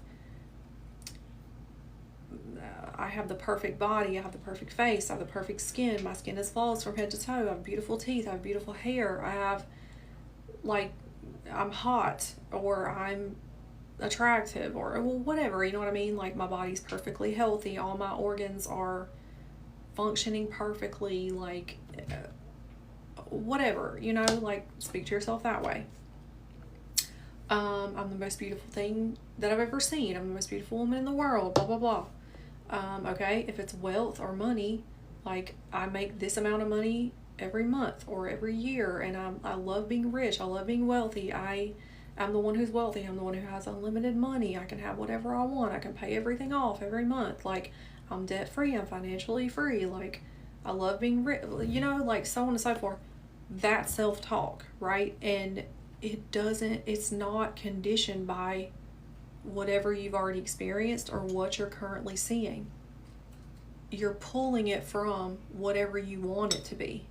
I have the perfect body, I have the perfect face, I have the perfect skin, my skin is flawless from head to toe, I have beautiful teeth, I have beautiful hair, I have, like, I'm hot, or I'm attractive, or well, whatever, you know what I mean? Like, my body's perfectly healthy, all my organs are functioning perfectly, like, whatever, you know, like, speak to yourself that way. I'm the most beautiful thing that I've ever seen, I'm the most beautiful woman in the world, blah, blah, blah. Okay, if it's wealth or money, like, I make this amount of money every month or every year, and I love being rich, I love being wealthy, I'm the one who's wealthy, I'm the one who has unlimited money, I can have whatever I want, I can pay everything off every month, like, I'm debt free, I'm financially free, like, I love being rich, you know, like, so on and so forth. That's self-talk, right? And it's not conditioned by whatever you've already experienced or what you're currently seeing. You're pulling it from whatever you want it to be,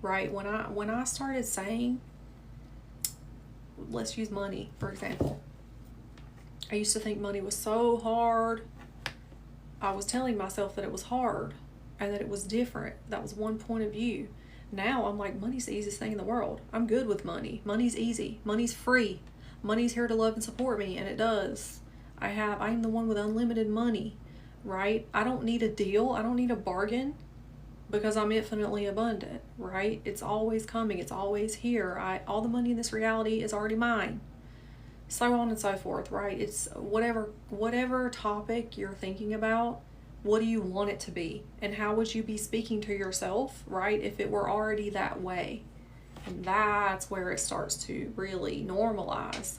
right? When I started saying, let's use money for example, I used to think money was so hard. I was telling myself that it was hard and that it was different. That was one point of view. Now I'm like, money's the easiest thing in the world. I'm good with money. Money's easy. Money's free. Money's here to love and support me, and it does. I am the one with unlimited money, right? I don't need a deal. I don't need a bargain because I'm infinitely abundant, right? It's always coming. It's always here. All the money in this reality is already mine. So on and so forth, right? It's whatever topic you're thinking about, what do you want it to be? And how would you be speaking to yourself, right, if it were already that way? And that's where it starts to really normalize.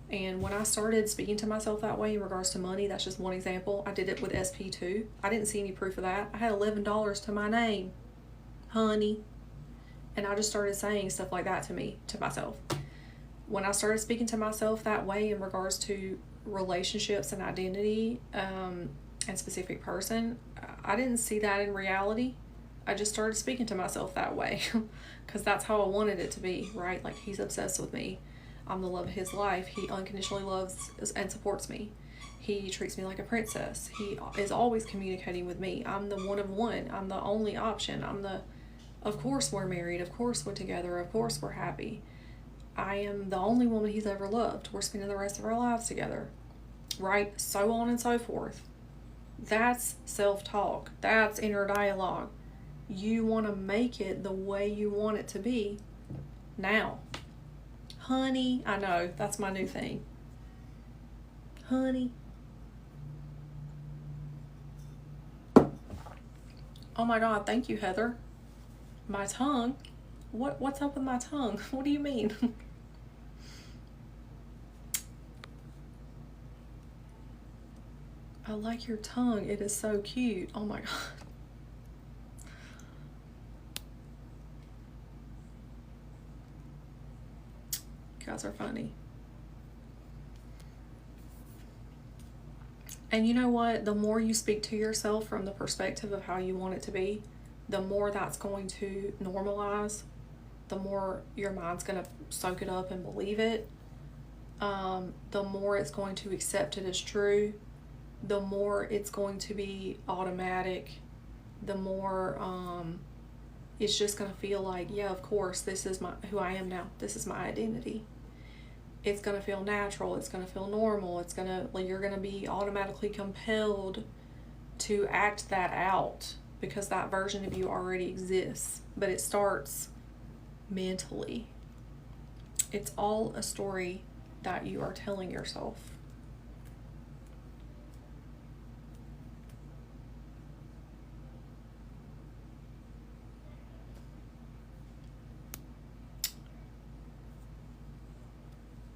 And when I started speaking to myself that way in regards to money, that's just one example. I did it with SP2. I didn't see any proof of that. I had $11 to my name, honey. And I just started saying stuff like that to myself. When I started speaking to myself that way in regards to relationships and identity, and specific person, I didn't see that in reality. I just started speaking to myself that way because that's how I wanted it to be, right? Like, he's obsessed with me. I'm the love of his life. He unconditionally loves and supports me. He treats me like a princess. He is always communicating with me. I'm the one of one. I'm the only option. Of course we're married. Of course we're together. Of course we're happy. I am the only woman he's ever loved. We're spending the rest of our lives together, right? So on and so forth. That's self-talk. That's inner dialogue. You want to make it the way you want it to be now. Honey, I know, that's my new thing. Honey. Oh my God, thank you, Heather. My tongue? What's up with my tongue? What do you mean? I like your tongue. It is so cute. Oh my God. You guys are funny. And you know what? The more you speak to yourself from the perspective of how you want it to be, the more that's going to normalize, the more your mind's going to soak it up and believe it, the more it's going to accept it as true, the more it's going to be automatic, the more it's just going to feel like, yeah, of course, this is who I am now. This is my identity. It's going to feel natural. It's going to feel normal. You're going to be automatically compelled to act that out because that version of you already exists. But it starts mentally. It's all a story that you are telling yourself.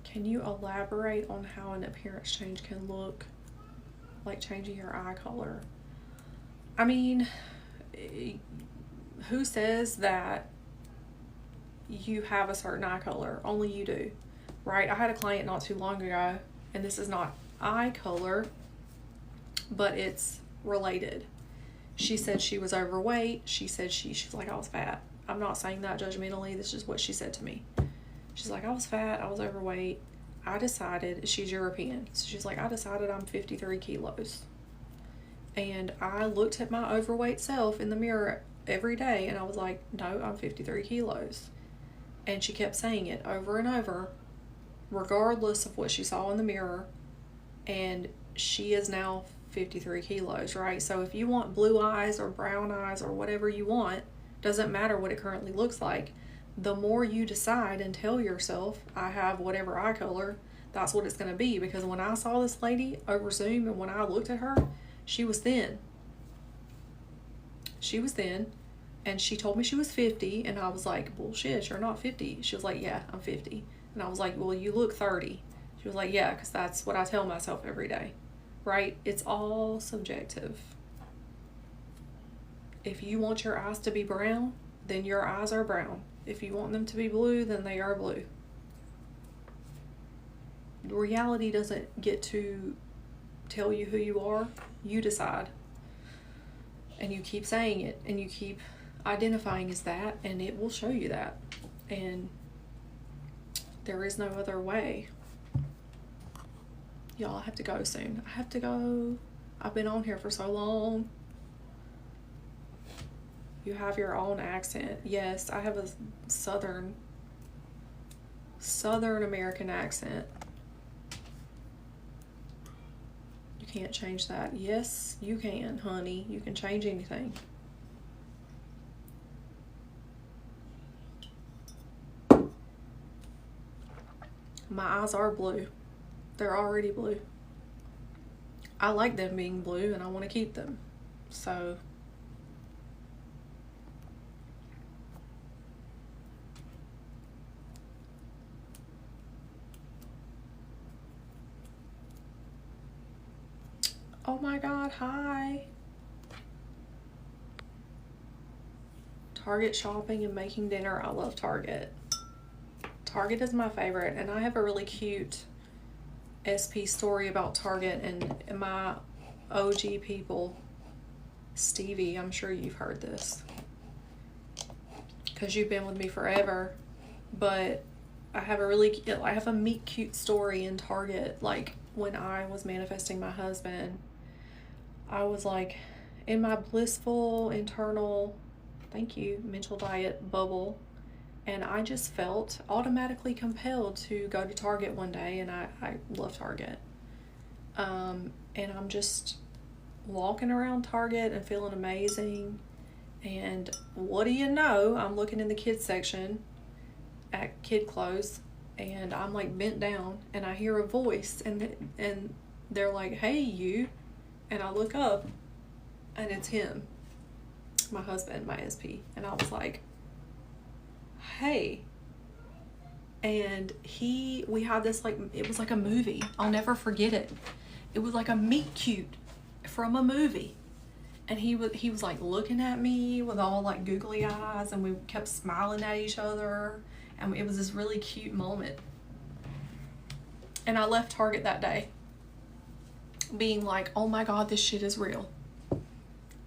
Can you elaborate on how an appearance change can look, like changing your eye color? I mean, who says that you have a certain eye color? Only you do, right? I had a client not too long ago, and this is not eye color, but it's related. She said she was overweight. She said she's like, I was fat. I'm not saying that judgmentally. This is what she said to me. She's like, I was fat, I was overweight. I decided, she's European, so she's like, I decided I'm 53 kilos. And I looked at my overweight self in the mirror every day, and I was like, no, I'm 53 kilos. And she kept saying it over and over, regardless of what she saw in the mirror. And she is now 53 kilos, right? So if you want blue eyes or brown eyes or whatever you want, doesn't matter what it currently looks like, the more you decide and tell yourself, I have whatever eye color, that's what it's going to be. Because when I saw this lady over Zoom and when I looked at her, she was thin. She was thin. And she told me she was 50. And I was like, bullshit, you're not 50. She was like, yeah, I'm 50. And I was like, well, you look 30. She was like, yeah, because that's what I tell myself every day. Right? It's all subjective. If you want your eyes to be brown, then your eyes are brown. If you want them to be blue, then they are blue. Reality doesn't get to tell you who you are. You decide. And you keep saying it, and you keep identifying as that, and it will show you that. And there is no other way. Y'all, I have to go soon. I have to go. I've been on here for so long. You have your own accent. Yes, I have a Southern American accent. You can't change that. Yes, you can, honey. You can change anything. My eyes are blue. They're already blue. I like them being blue and I want to keep them. So oh my God, hi. Target shopping and making dinner. I love Target. Target is my favorite, and I have a really cute SP story about Target, and my OG people, Stevie, I'm sure you've heard this because you've been with me forever, but I have a meet cute story in Target. Like when I was manifesting my husband, I was like in my blissful internal, thank you, mental diet bubble, and I just felt automatically compelled to go to Target one day, and I love Target. And I'm just walking around Target and feeling amazing. And what do you know? I'm looking in the kids section at kid clothes, and I'm like bent down, and I hear a voice, and they're like, "Hey, you," and I look up, and it's him, my husband, my SP, and I was like, "Hey." And we had this, like, it was like a movie. I'll never forget it. It was like a meet cute from a movie. And he was like looking at me with all like googly eyes, and we kept smiling at each other, and it was this really cute moment. And I left Target that day being like, oh my God, this shit is real.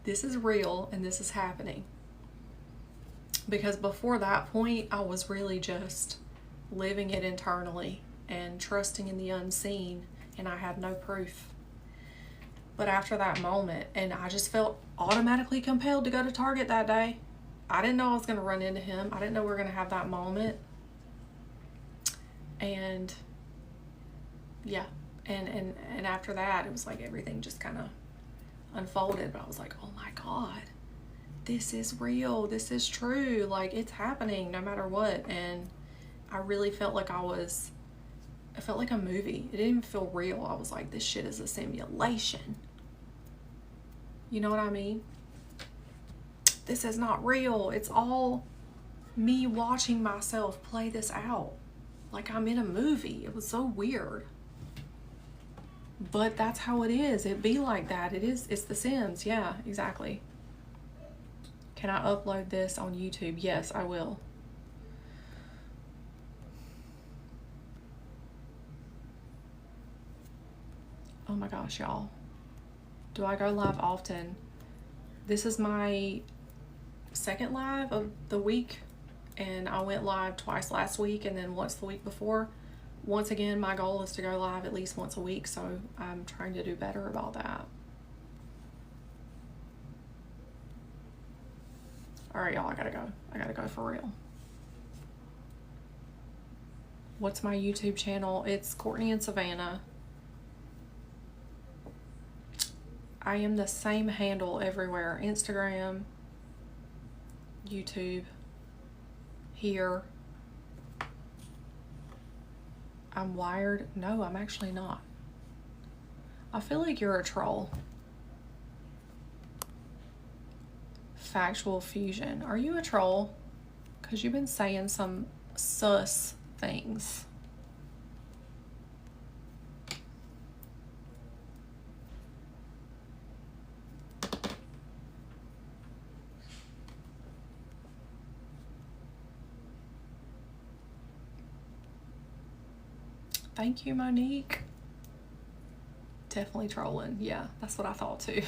This is real, and this is happening. Because before that point, I was really just living it internally and trusting in the unseen, and I had no proof. But after that moment, and I just felt automatically compelled to go to Target that day. I didn't know I was going to run into him. I didn't know we were going to have that moment. And yeah, and after that, it was like everything just kind of unfolded. But I was like, oh my God, this is real. This is true. Like, it's happening no matter what. And I really felt like it felt like a movie. It didn't even feel real. I was like, this shit is a simulation. You know what I mean? This is not real. It's all me watching myself play this out. Like I'm in a movie. It was so weird. But that's how it is. It be like that. It's The Sims. Yeah, exactly. Can I upload this on YouTube? Yes, I will. Oh my gosh, y'all. Do I go live often? This is my second live of the week, and I went live twice last week and then once the week before. Once again, my goal is to go live at least once a week, so I'm trying to do better about that. All right, y'all, I gotta go. I gotta go for real. What's my YouTube channel? It's Courtney and Savannah. I am the same handle everywhere. Instagram, YouTube, here. I'm wired. No, I'm actually not. I feel like you're a troll. Factual Fusion. Are you a troll? Because you've been saying some sus things. Thank you, Monique. Definitely trolling. Yeah, that's what I thought too.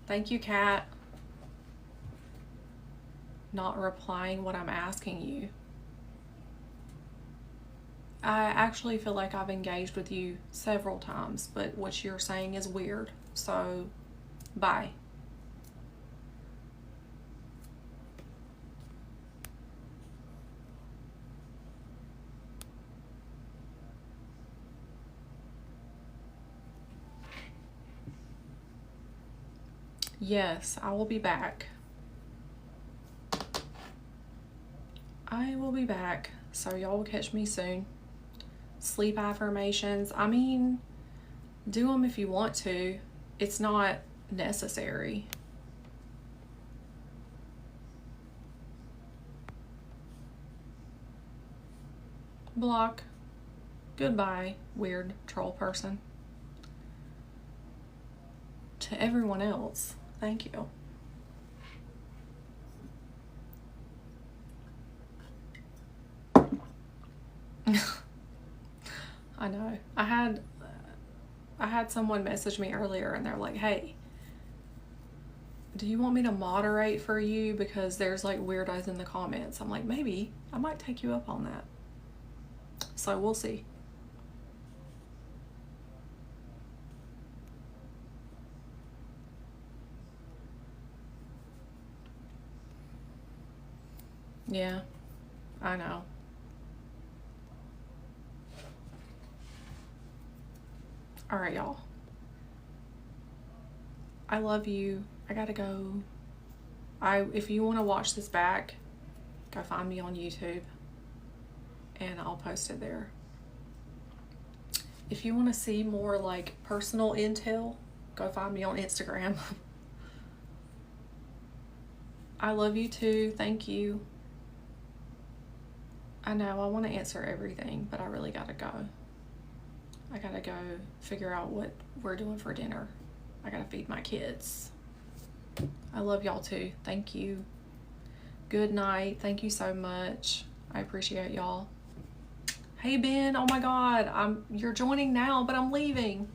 Thank you, Kat. Not replying what I'm asking you. I actually feel like I've engaged with you several times, but what you're saying is weird. So, bye. Yes, I will be back. I will be back, so y'all will catch me soon. Sleep affirmations, I mean, do them if you want to. It's not necessary. Block. Goodbye, weird troll person. To everyone else, thank you. I know. I had someone message me earlier, and they're like, hey, do you want me to moderate for you because there's like weirdos in the comments? I'm like, maybe. I might take you up on that. So we'll see. Yeah, I know. All right, y'all. I love you. I gotta go. If you want to watch this back, go find me on YouTube and I'll post it there. If you want to see more like personal intel, go find me on Instagram. I love you too. Thank you. I know I want to answer everything, but I really gotta go. I gotta go figure out what we're doing for dinner. I gotta feed my kids. I love y'all too. Thank you. Good night. Thank you so much. I appreciate y'all. Hey Ben, oh my God, you're joining now, but I'm leaving.